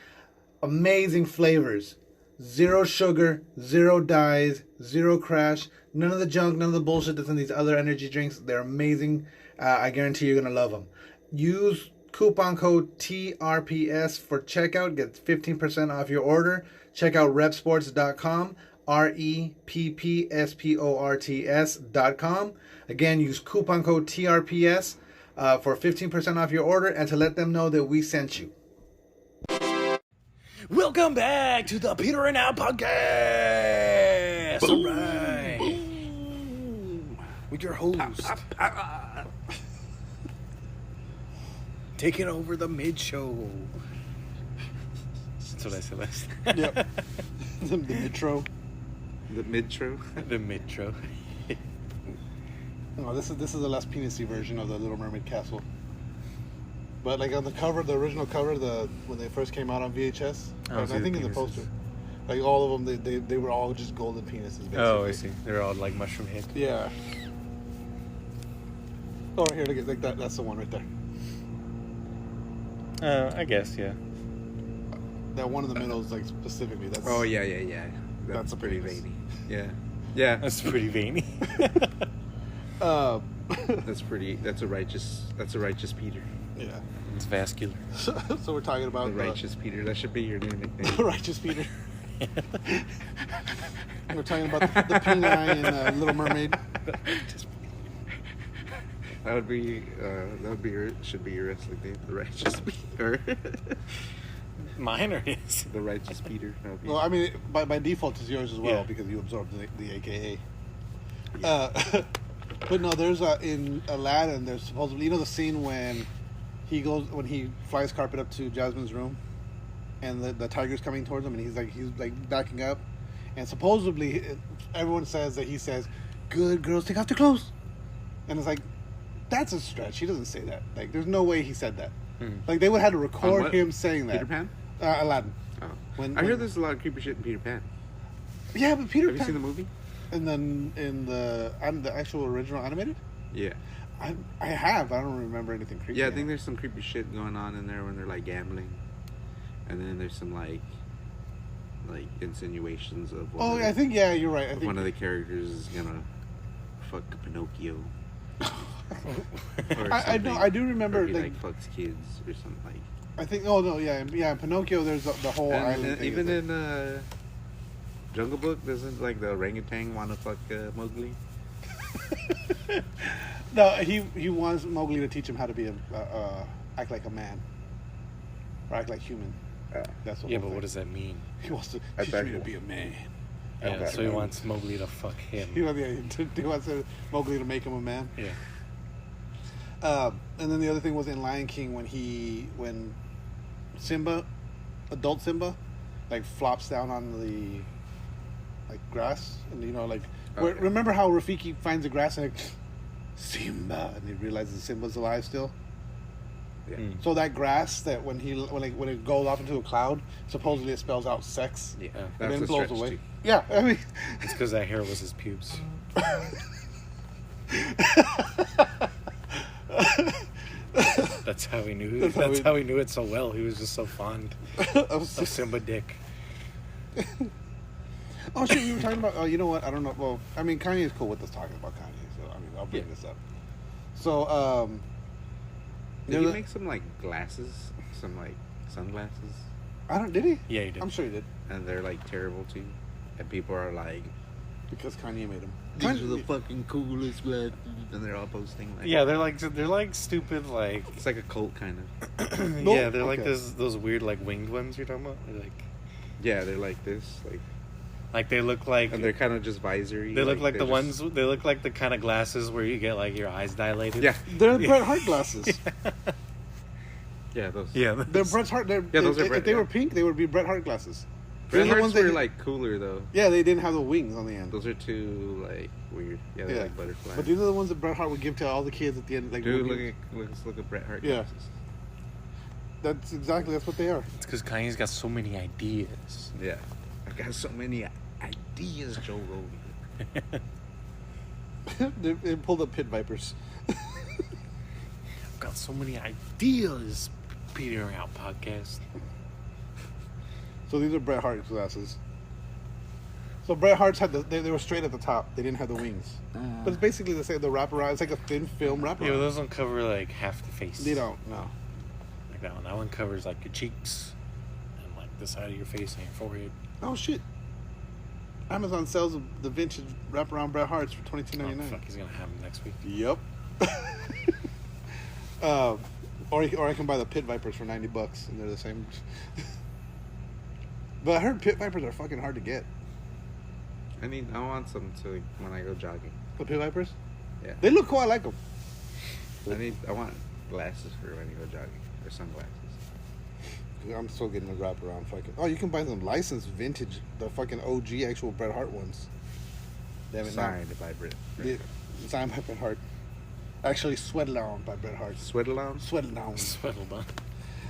C: Amazing flavors. Zero sugar, zero dyes, zero crash. None of the junk, none of the bullshit that's in these other energy drinks. They're amazing. I guarantee you're going to love them. Use coupon code TRPS for checkout. Get 15% off your order. Check out repsports.com. REPPSPORTS.com. Again, use coupon code TRPS for 15% off your order and to let them know that we sent you.
D: Welcome back to the Peter and Al podcast. All right. With your host. Taking over the mid-show. That's what I said last time.
C: Yep. The Metro.
B: The mid-tro.
D: The mid-show.
C: No, this is the less penisy version of the Little Mermaid castle. But like on the cover, the original cover, when they first came out on VHS,
D: Oh,
C: I
D: see the
C: think in the
D: penises.
C: poster, like all of them, they were all just golden penises. Basically.
D: Oh, I see. They're all like mushroom head.
C: Yeah. Oh, here, look at like that. That's the one right there.
D: I guess, yeah.
C: That one in the middle is like specifically. That's
B: Oh, yeah.
C: That's a
B: pretty
C: penis.
B: veiny. Yeah. Yeah.
D: That's pretty veiny.
B: That's a righteous Peter.
C: Yeah.
D: It's vascular.
C: So we're talking about
B: The righteous Peter. That should be your new nickname.
C: righteous Peter. We're talking about the peni in Little Mermaid.
B: That should be your wrestling name. The righteous Peter.
D: Mine or his?
B: The righteous Peter. That would be-
C: Well, I mean, by default, it's yours as well
D: Yeah.
C: because you absorbed the AKA. But no, there's in Aladdin. There's supposedly, the scene when he flies carpet up to Jasmine's room, and the tiger's coming towards him, and he's like backing up, and supposedly everyone says that he says, "Good girls, take off their clothes," and it's like, that's a stretch. He doesn't say that. Like, there's no way he said that. Like, they would have to
B: On
C: record
B: what?
C: him saying that.
B: Peter Pan?
C: Aladdin.
B: Oh.
C: When-
B: I hear
C: when-
B: there's a lot of creepy shit in Peter Pan.
C: Yeah, but Peter
B: Have you
C: Pan.
B: seen the movie?
C: And then in the actual original animated,
B: Yeah.
C: I have. I don't remember anything creepy.
B: Yeah, I think there's some creepy shit going on in there when they're like gambling, and then there's some like insinuations of one
C: I think you're right. I think
B: one of the characters is gonna fuck Pinocchio. Or
C: I know.
B: something.
C: I do remember.
B: Or he
C: Like,
B: fucks kids or something like.
C: I think. Oh no, yeah. In Pinocchio, there's the whole island
B: And
C: thing.
B: even
C: is like-
B: in Jungle Book, doesn't like the orangutan want to fuck Mowgli?
C: no, he wants Mowgli to teach him how to be act like a man, or act like human. That's what.
D: Yeah, but what does that mean?
C: He wants to
B: I
C: teach
B: bet
C: me to
B: he-
C: be a man.
D: Yeah,
B: Okay.
D: so he wants Mowgli to fuck him.
C: He wants Mowgli to make him a man.
D: Yeah.
C: And then the other thing was in Lion King when Simba, adult Simba, like flops down on the grass, and
B: Okay.
C: remember how Rafiki finds the grass and like, Simba, and he realizes Simba's alive still.
B: Yeah.
C: So that grass that when it goes off into a cloud, supposedly it spells out sex.
B: Yeah,
C: And
B: that's
C: then
B: a
C: blows
B: stretch
C: away.
B: too.
C: Yeah, I mean,
D: It's because that hair was his pubes. That's how he knew. That's how he knew it so well. He was just so fond of Simba dick.
C: Oh shit, we were talking about. Oh, you know what? I don't know. Well, I mean, Kanye is cool with us talking about Kanye. So I mean, I'll bring this up. So,
B: Did he make some like glasses, some like sunglasses,
C: did he?
D: Yeah, he did.
C: I'm sure he did.
B: and they're like terrible too, and people are like,
C: Because Kanye made them.
B: these are the fucking coolest glasses, and they're all posting like,
D: Yeah, they're like stupid like.
B: it's like a cult kind of.
D: Yeah, they're like
C: Okay.
D: those weird like winged ones you're talking about. They're like
B: Yeah, they're like this, like,
D: they look like
B: and they're kind of just visory.
D: they look like
B: they're
D: the ones. They look like the kind of glasses where you get like your eyes dilated.
B: Yeah,
C: They're Bret Hart glasses.
B: yeah, those.
D: Yeah.
C: They're Bret Hart.
B: those are
C: if
B: Bret,
C: they were
B: yeah.
C: pink, they would be Bret Hart glasses.
B: Bret
C: They're the
B: Hart's
C: ones that
B: were
C: he-
B: like cooler though.
C: Yeah, they didn't have the wings on the end.
B: Those are too like weird. Yeah, they're like butterflies.
C: But these are the ones that Bret Hart would give to all the kids at the end. Like,
B: Dude,
C: when he-
B: let's look at Bret Hart
C: Yeah.
B: glasses.
C: that's what they are.
D: It's because Kanye's got so many ideas.
B: Yeah, I got so many ideas, Joe Rogan.
C: They pulled up pit vipers.
D: I've got so many ideas. Petering out podcast.
C: So these are Bret Hart glasses. So Bret Hart's had they were straight at the top. They didn't have the wings. But it's basically the same. The wraparound. It's like a thin film wraparound.
D: Yeah, but those don't cover like half the face.
C: They don't. No.
D: Like that one. That one covers like your cheeks and like the side of your face and your forehead.
C: Oh shit. Amazon sells the vintage wraparound Bret Harts for
D: Oh,
C: $22.99.
D: fuck, he's gonna have them next week.
C: Yep. Or I can buy the pit vipers for $90, and they're the same. But I heard pit vipers are fucking hard to get.
B: I want some to when I go jogging.
C: The pit vipers?
B: Yeah.
C: They look cool. I like them.
B: I want glasses for when I go jogging, or sunglasses.
C: I'm still getting the wraparound fucking. Oh, you can buy them licensed vintage, the fucking OG actual Bret Hart ones. Damn it!
B: Signed by Bret.
C: Yeah, signed by Bret Hart. Actually, sweated on by Bret Hart.
B: Sweat along.
C: Sweated on.
D: Sweatled on.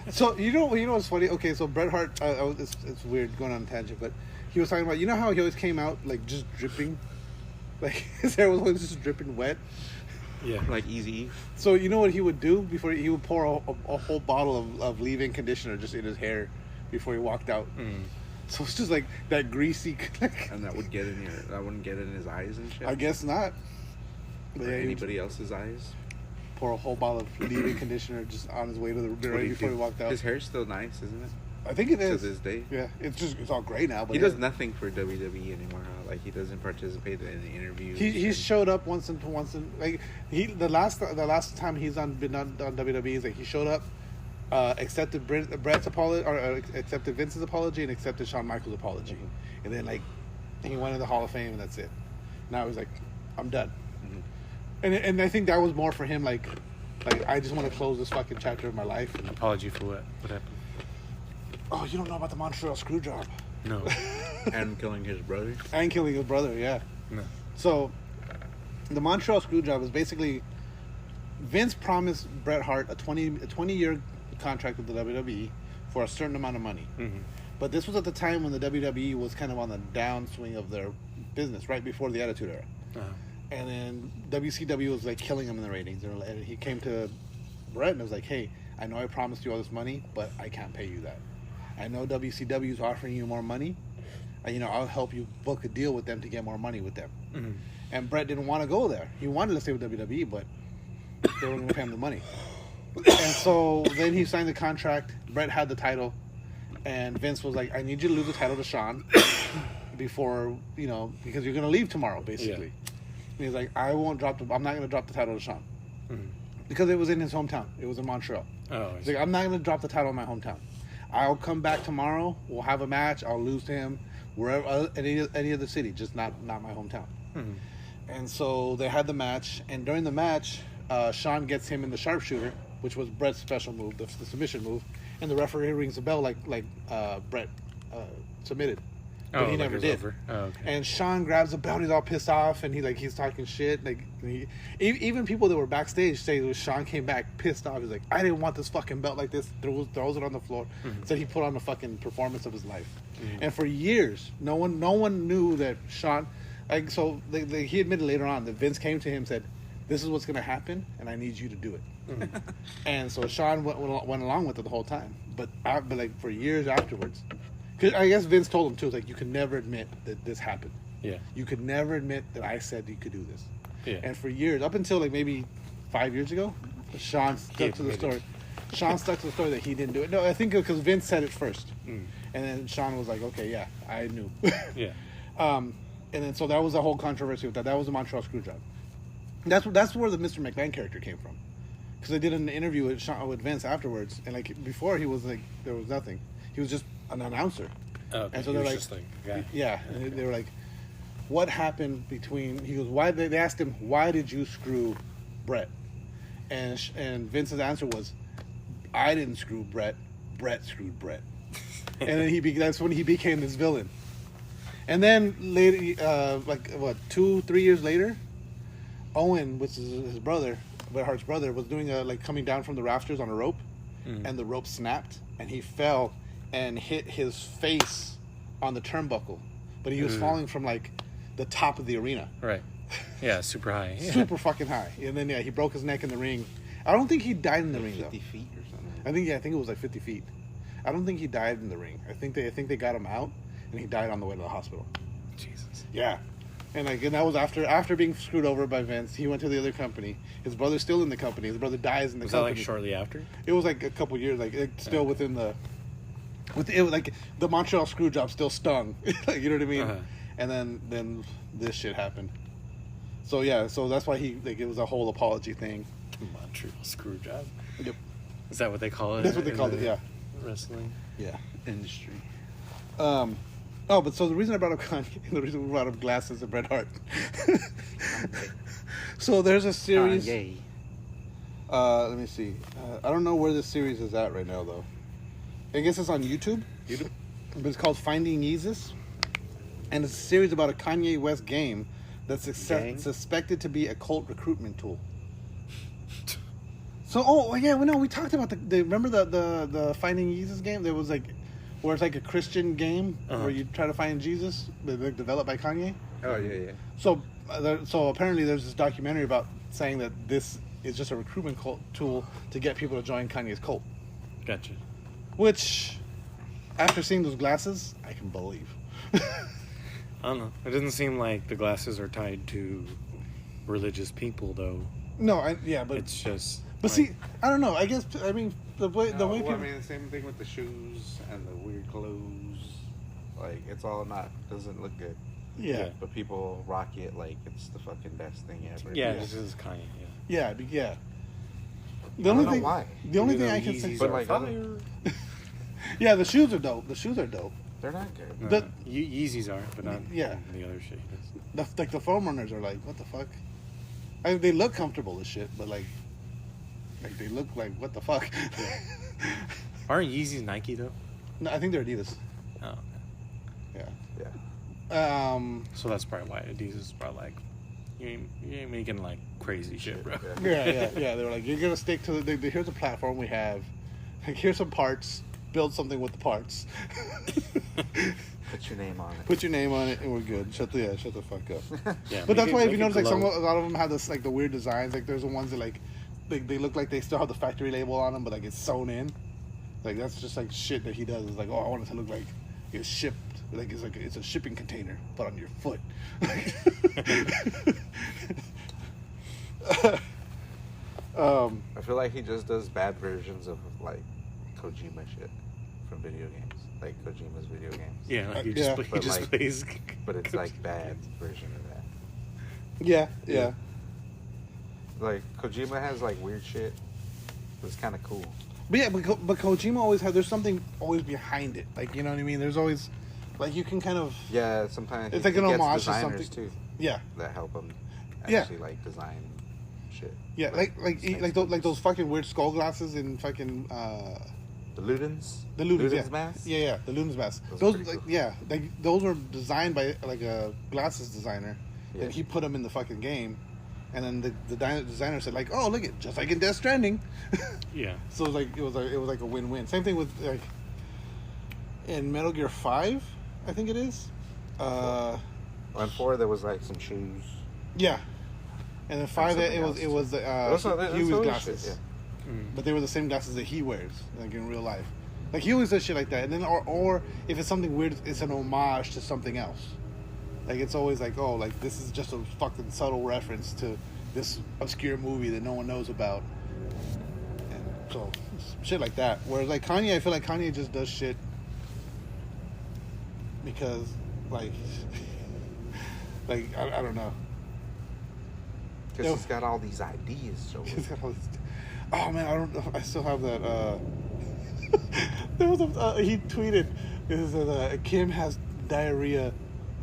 C: So you know what's funny? Okay, so Bret Hart, it's weird going on a tangent, but he was talking about, you know how he always came out like just dripping, like his hair was always just dripping wet.
D: Yeah.
B: Like Easy.
C: So you know what he would do before he would pour a whole bottle of leave-in conditioner just in his hair before he walked out. So it's just like that greasy.
B: And that wouldn't get in his eyes and shit.
C: I guess not. But
B: Or
C: yeah, he would
B: anybody else's eyes.
C: pour a whole bottle of leave-in conditioner just on his way to the
B: What do
C: right
B: you
C: before
B: do?
C: he walked out.
B: His hair's still nice, isn't it?
C: I think it
B: To
C: is.
B: this day.
C: Yeah, it's all gray now. But
B: He
C: yeah.
B: does nothing for WWE anymore. Huh? Like he doesn't participate in the interviews.
C: He showed up once in like the last time he's been on WWE is like he showed up, accepted Brett's apology or accepted Vince's apology and accepted Shawn Michaels' apology, and then like he went in the Hall of Fame and that's it. Now he's like, I'm done. And I think that was more for him like I just want to close this fucking chapter of my life.
D: Apology for what? What happened?
C: Oh, you don't know about the Montreal screw job
D: No.
B: And killing his brother.
C: and killing his brother? Yeah.
D: No.
C: So, the Montreal Screwjob is basically Vince promised Bret Hart a 20-year contract with the WWE for a certain amount of money.
D: Mm-hmm.
C: But this was at the time when the WWE was kind of on the downswing of their business, right before the Attitude Era.
D: Uh-huh.
C: And then WCW was like killing him in the ratings. And he came to Bret and was like, hey, I know I promised you all this money, but I can't pay you that. I know WCW is offering you more money. I'll help you book a deal with them to get more money with them.
D: Mm-hmm.
C: And Bret didn't want to go there. He wanted to stay with WWE, but they weren't going to pay him the money. And so then he signed the contract. Bret had the title. And Vince was like, I need you to lose the title to Shawn before, because you're going to leave tomorrow, basically. And he's like, I'm not going to drop the title to Shawn.
D: Mm-hmm.
C: Because it was in his hometown. It was in Montreal.
D: Oh,
C: He's like, I'm not going to drop the title in my hometown. I'll come back tomorrow. We'll have a match. I'll lose to him wherever, any other city, just not my hometown.
D: Mm-hmm.
C: And so they had the match. And during the match, Shawn gets him in the sharpshooter, which was Bret's special move, the submission move. And the referee rings the bell like Bret submitted. But he never did.
D: Over. Oh, okay.
C: And Shawn grabs the belt. He's all pissed off, and he's talking shit. Even people that were backstage say when Shawn came back pissed off. He's like, I didn't want this fucking belt like this. Throws it on the floor. Said he put on the fucking performance of his life. And for years, no one knew that Shawn. He admitted later on that Vince came to him and said, "This is what's going to happen, and I need you to do it." And so Shawn went along with it the whole time. But for years afterwards. Because I guess Vince told him too, like, you could never admit that this happened.
D: Yeah.
C: You could never admit that I said you could do this.
D: Yeah.
C: And for years, up until like maybe 5 years ago, Sean stuck to the story. Sean stuck to the story that he didn't do it. No, I think because Vince said it first, and then Sean was like, "Okay, yeah, I knew."
D: Yeah.
C: And then so that was a whole controversy with that. That was a Montreal screw job. That's where the Mr. McMahon character came from, because they did an interview with Vince afterwards, and like before he was like there was nothing. He was just an announcer.
D: Okay.
C: And so
D: He
C: they're
D: was
C: like,
D: just like, yeah.
C: yeah, and they were like, what happened between? He goes, why? They asked him, why did you screw Brett? And Vince's answer was, I didn't screw Brett. Brett screwed Brett. And then that's when he became this villain. And then later, like what, 2-3 years later, Owen, which is his brother, Bret Hart's brother, was doing coming down from the rafters on a rope, and the rope snapped, and he fell and hit his face on the turnbuckle, but he was falling from like the top of the arena,
D: Right. Yeah, super high. Yeah.
C: super fucking high, and then he broke his neck in the ring. I don't think he died in the ring though.
B: 50 feet or something.
C: I think it was like 50 feet. I don't think he died in the ring. I think they got him out, and he died on the way to the hospital.
D: Jesus.
C: Yeah. And that was after being screwed over by Vince. He went to the other company. His brother's still in the company. His brother dies in the
D: Was that
C: company.
D: like shortly after?
C: It was like a couple years, still within the. It was like the Montreal screw job still stung, like, you know what I mean?
D: Uh-huh.
C: And then this shit happened. So yeah, so that's why it was a whole apology thing.
D: Montreal screw job.
C: Yep.
D: Is that what they call it?
C: That's what they
D: in
C: called it.
D: the
C: Yeah.
D: Wrestling.
C: Yeah.
B: Industry.
C: But so the reason I brought up Kanye, the reason we brought up Glasses and Bret Hart. So there's a series.
B: Kanye.
C: Let me see. I don't know where this series is at right now, though. I guess it's on YouTube. But it's called Finding Yeezus. And it's a series about a Kanye West game that's suspected to be a cult recruitment tool. So, we talked about remember the Finding Yeezus game? There was where it's like a Christian game where you try to find Jesus, developed by Kanye.
B: Oh, yeah.
C: So apparently there's this documentary about saying that this is just a recruitment tool to get people to join Kanye's cult.
D: Gotcha.
C: Which, after seeing those glasses, I can believe.
D: I don't know. It doesn't seem like the glasses are tied to religious people, though.
C: No, but
D: It's just.
C: But see, I don't know. I guess the way people.
B: the same thing with the shoes and the weird clothes. Like, it's all doesn't look good.
C: Yeah.
B: But people rock it like it's the fucking best thing ever.
D: Yeah, this is Kanye.
C: Yeah.
B: I don't know why.
C: The only thing I can say.
B: But like,
D: fire.
C: Yeah, the shoes are dope.
B: they're not good.
C: But
D: Yeezys are, but not
C: Yeah.
D: the other shit he does.
C: the foam runners are like, what the fuck? I mean, they look comfortable as shit, but like they look like, what the fuck?
D: Aren't Yeezys Nike, though?
C: No, I think they're Adidas.
D: Oh, okay.
C: Yeah.
D: So that's probably why Adidas is probably like, you ain't making like crazy shit, bro.
C: Yeah. They were like, you're gonna stick to here's a platform we have. Like, here's some parts. Build something with the parts.
B: Put your name on it.
C: Put your name on it, and we're good. Shut the fuck up.
D: Yeah,
C: But that's
D: make
C: why
D: it-
C: if you
D: make it
C: notice, a
D: glow.
C: lot of them have this the weird designs. Like there's the ones that they look like they still have the factory label on them, but it's sewn in. Like that's just shit that he does. It's like, oh, I want it to look like it's shipped. It's a shipping container, but on your foot.
B: I feel like he just does bad versions of Kojima shit from video games, like Kojima's video games.
D: Yeah, like he
C: Yeah.
D: just plays.
B: But it's bad version of that.
C: Yeah.
B: Like Kojima has weird shit, but it's kind of cool.
C: But yeah, but Kojima always there's something always behind it. You know what I mean? There's always you can kind of
B: Yeah, sometimes
C: It's
B: he
C: like an
B: gets
C: homage to
B: designers
C: something.
B: too
C: yeah.
B: that help him
C: Yeah.
B: actually design shit.
C: Yeah, those fucking weird skull glasses in fucking
B: The Ludens.
C: the Ludens, yeah.
B: mask.
C: Yeah, the Ludens mask.
B: Those
C: Those
B: are pretty cool.
C: those were designed by a glasses designer,
B: Yeah.
C: and he put them in the fucking game, and then the designer said oh look it just like in Death Stranding.
D: Yeah.
C: So it was a win-win. Same thing with in Metal Gear 5, I think it is.
B: On 4 there was some shoes.
C: Yeah, and then 5
B: something
C: it was
B: That's
C: Huey's
B: other
C: glasses.
B: shit,
C: But they were the same glasses that he wears, in real life. He always does shit like that. And then, or if it's something weird, it's an homage to something else. Like it's always like, oh, like this is just a fucking subtle reference to this obscure movie that no one knows about, and so shit like that. Whereas like Kanye, I feel like Kanye just does shit because like like I don't know.
B: Because he's got all these ideas. So
C: He's got all these, oh man, I don't know. I still have that. There was he tweeted, "Is that Kim has diarrhea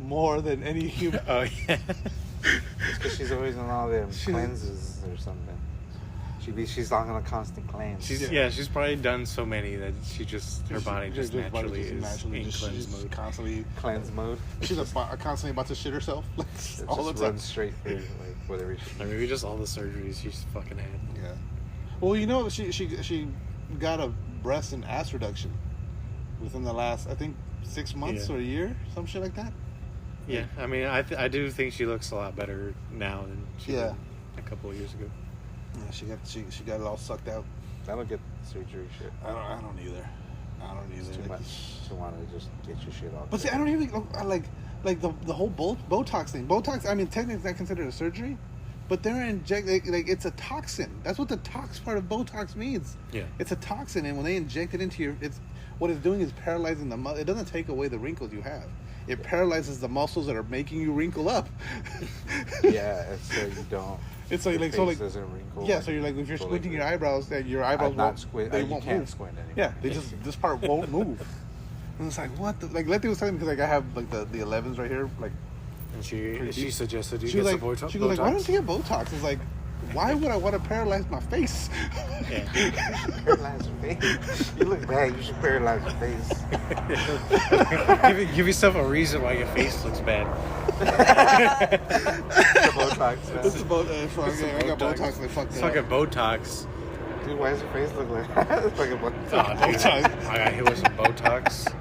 C: more than any human."
D: Oh yeah.
B: it's because she's always on all them cleanses or something. She's on a constant cleanse.
D: She's probably done so many that her body just naturally is in
C: just
D: cleanse mode.
C: Constantly
B: cleanse mode.
C: She's constantly about to shit herself. Like,
B: It
C: all
B: just
C: the time.
B: runs straight through, like whatever.
D: Or maybe just all the surgeries she's fucking had.
C: Yeah. Well, you know, she got a breast and ass reduction within the last, I think, 6 months or a year, some shit like that.
D: Yeah, I mean, I do think she looks a lot better now than she did a couple of years ago.
C: Yeah, she got it all sucked out.
B: I don't get surgery shit.
C: I don't either.
B: It's too much to want to just get your shit off.
C: But see, I don't even like the whole Botox thing. Botox, I mean, technically it's not considered a surgery, but they're injecting like it's a toxin. That's what the tox part of Botox means.
D: Yeah,
C: it's a toxin, and when they inject it into what it's doing is paralyzing the muscle. It doesn't take away the wrinkles you have. It paralyzes the muscles that are making you wrinkle up.
B: Yeah, so you don't.
C: It's like
B: doesn't wrinkle.
C: Yeah, so you're like if you're squinting your eyebrows, your eyebrows won't. They won't move.
B: Squint anymore.
C: Yeah, they just this part won't move. And it's like what the like. Letty was telling me because like I have like the 11s right here, like.
D: And she suggested you
C: she
D: get
C: was
D: some
C: like,
D: Botox.
C: She was like, why don't you get Botox? It's like, why would I want to paralyze my face?
D: Yeah.
B: Paralyze your face. You look bad. You should paralyze your face.
D: give yourself a reason why your face looks bad.
B: The Botox.
C: It's the Botox. I got Botox. Like fuck
D: It's
C: that.
D: fucking Botox.
B: Dude, why does your face look like that? It's fucking Botox.
D: Oh, dude, I got hit with some Botox,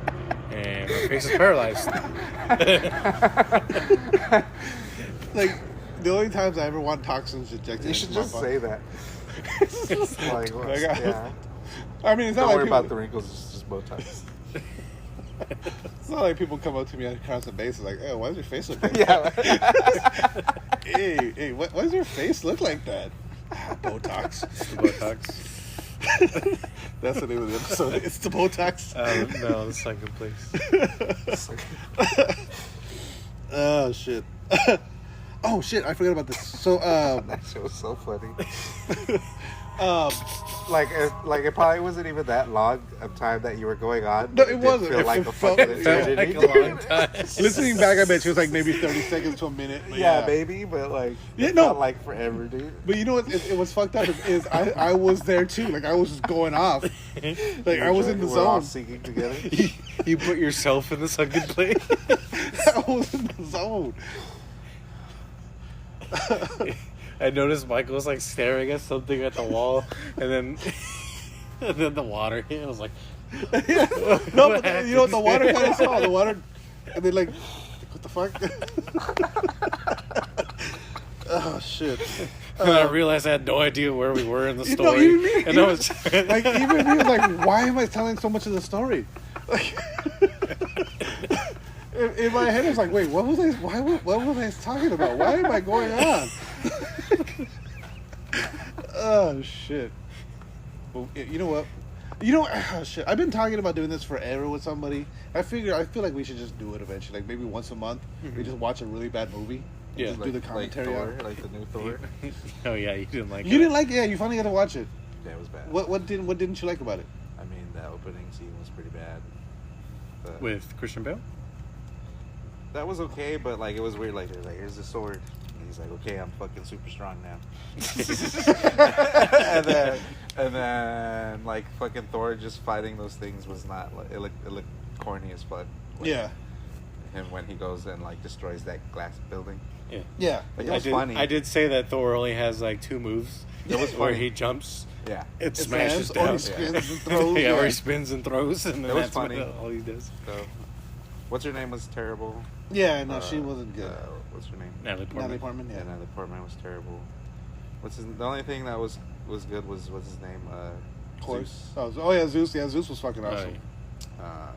D: and my face is paralyzed.
C: Like the only times I ever want toxins injected.
B: You should
C: into my
B: just
C: body.
B: say that. It's just like, what? Yeah.
C: I mean, it's not
B: Don't
C: like
B: worry
C: people,
B: about the wrinkles. It's just Botox.
C: It's not like people come up to me on a constant basis like, "Hey, why does your face look like
B: Yeah.
C: that?" hey, why does your face look like that? Botox.
D: It's the Botox.
C: That's the name of the episode. It's the Botox.
D: No, the Sunken Place.
C: Oh shit. Oh shit! I forgot about this. So
B: That shit was so funny.
C: um,
B: Like it probably wasn't even that long of time that you were going on.
C: No, it
B: did
C: wasn't.
B: Feel
C: It
B: like a
C: felt-
B: fucking
C: it felt
B: eternity.
D: like a long time.
C: listening back, I bet she was like maybe 30 seconds to a minute. But
B: Yeah, maybe, but like
C: Yeah,
B: it
C: no.
B: felt like forever, dude.
C: But you know what? It was fucked up. Is I was there too. Like I was just going off. Like I was in the
B: We're all
C: zone.
B: singing together.
D: You put yourself in the Sunken Place.
C: I was in the zone.
D: I noticed Michael was like staring at something at the wall, and then the water hit. I was like,
C: Yeah. No, but then, you know what? The water kind of saw the water, and then like, what the fuck? Oh shit!
D: and I realized I had no idea where we were in the
C: You know,
D: story,
C: even
D: and I was
C: like even me was like, why am I telling so much of the story? Like, in my head, I was like, wait, what was I? What was I talking about? Why am I going on? Oh shit! Well, you know what? Oh, shit. I've been talking about doing this forever with somebody. I feel like we should just do it eventually. Like maybe once a month, we just watch a really bad movie. And
D: Yeah.
C: just do the commentary on
B: Thor,
C: it.
B: like the new Thor.
D: oh yeah, you didn't like
C: You
D: it.
C: didn't like it? Yeah, you finally got to watch it.
B: Yeah, it was bad.
C: What didn't you like about it?
B: I mean, the opening scene was pretty bad. But
D: With Christian Bale?
B: that was okay, but like it was weird. Like they're like, here's the sword. And he's like, okay, I'm fucking super strong now. and then like fucking Thor just fighting those things was not like it looked corny as fuck. Like,
C: Yeah.
B: Him when he goes and like destroys that glass building.
D: Yeah.
C: Yeah.
B: Like, it was funny.
D: I did say that Thor only has like 2 moves.
B: It was
D: where
B: funny.
D: he jumps,
B: Yeah.
D: it smashes
C: lands, or
D: down.
C: he spins and throws.
D: yeah, or
C: Yeah.
D: he spins and throws, and then
B: It was
D: that's
B: funny.
D: all he does.
B: So, what's her name was terrible.
C: Yeah, no, she wasn't good.
B: What's her name?
D: Natalie Portman.
C: Natalie Portman,
B: Yeah,
C: yeah.
B: Natalie Portman was terrible. The only thing that was good was what's his name?
C: Of course.
B: Zeus.
C: Oh yeah, Zeus. Yeah, Zeus was fucking
D: Oh,
C: awesome.
D: yeah.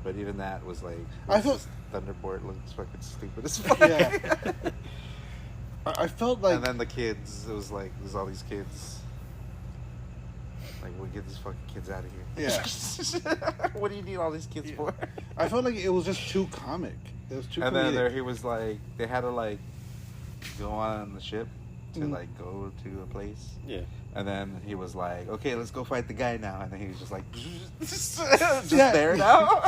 B: But even that was like,
C: I thought
B: Thunderbolt looks fucking stupid as fuck.
C: Yeah. I felt like,
B: and then the kids, it was like, there's all these kids. Like, we'll get these fucking kids out of here.
C: Yeah.
B: What do you need all these kids for?
C: I felt like it was just too comic. It was too.
B: And
C: comedic.
B: then there he was like, they had to like go on the ship to like go to a place.
D: Yeah.
B: And then he was like, okay, let's go fight the guy now. And then he was just like, just there now.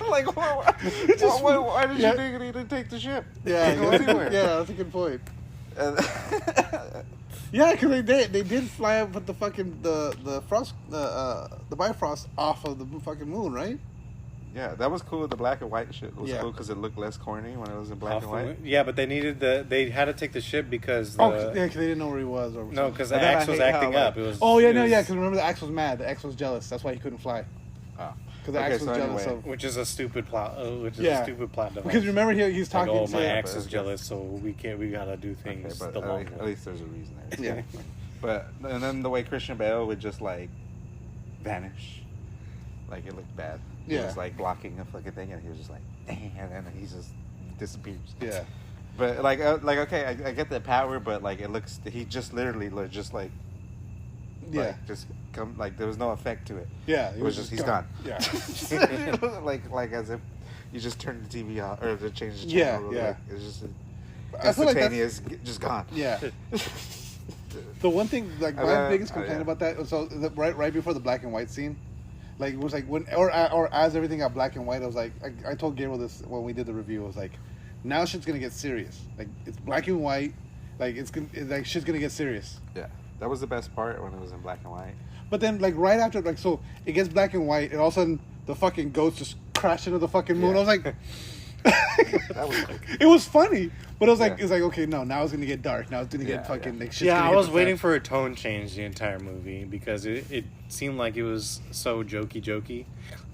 B: Like, why did you need to take the ship?
C: Yeah,
B: Go anywhere.
C: yeah, that's a good point.
B: And
C: Yeah, because they did fly up with the fucking the frost the Bifrost off of the fucking moon, right?
B: yeah, that was cool. The black and white shit was
C: Yeah.
B: cool because it looked less corny when it was in black and white.
D: Yeah, but they needed they had to take the ship because
C: Oh, yeah, because they didn't know where he was. Or
D: no, because the
B: And then I
D: axe was
B: hate how,
D: acting
B: like-
D: up. It was.
C: Oh yeah,
D: it
C: no,
D: was-
C: yeah, because remember the axe was mad. The axe was jealous. That's why he couldn't fly.
B: Oh.
C: Because the
B: Okay,
C: axe was
B: so
C: jealous
B: anyway.
C: of.
D: Which is a stupid plot.
C: Yeah.
D: A stupid plot device.
C: Because remember he's
D: Like,
C: talking
D: oh,
C: to.
D: my axe
B: but
D: is jealous, so we gotta do
B: Okay,
D: things
B: but
D: the long
B: at
D: way.
B: least there's a reason there.
C: Yeah.
B: But and then the way Christian Bale would just like vanish, like it looked bad. He
C: Yeah.
B: was like blocking a fucking thing, and he was just like, dang, and then he just disappears.
C: Yeah.
B: But like okay, I get the power, but like it looks, he just literally just like
C: Yeah.
B: just come, like there was no effect to it.
C: Yeah.
B: It was just he's gone.
C: Yeah.
B: like as if you just turned the TV off or to change the
C: Yeah,
B: channel.
C: yeah.
B: Like, it's just
C: I feel like that's-
B: instantaneous, just gone.
C: Yeah. The one thing, like my
B: then-
C: biggest complaint
B: yeah.
C: about that was right before the black and white scene, like it was like when or as everything got black and white, I was like, I told Gabriel this when we did the review. I was like, now shit's gonna get serious. Like it's black and white, like like shit's gonna get serious.
B: Yeah, that was the best part when it was in black and white.
C: But then like right after, like so it gets black and white, and all of a sudden the fucking ghost just crashed into the fucking moon.
B: Yeah.
C: I was like.
B: That was like,
C: It was funny, but I was like,
B: Yeah.
C: it's like okay, no, now it's gonna get dark. Now it's gonna
B: Yeah,
C: get fucking
B: yeah.
C: like shit's
D: Yeah,
C: gonna
D: I
C: get
D: was
C: the
D: waiting
C: fan.
D: for a tone change the entire movie because it seemed like it was so jokey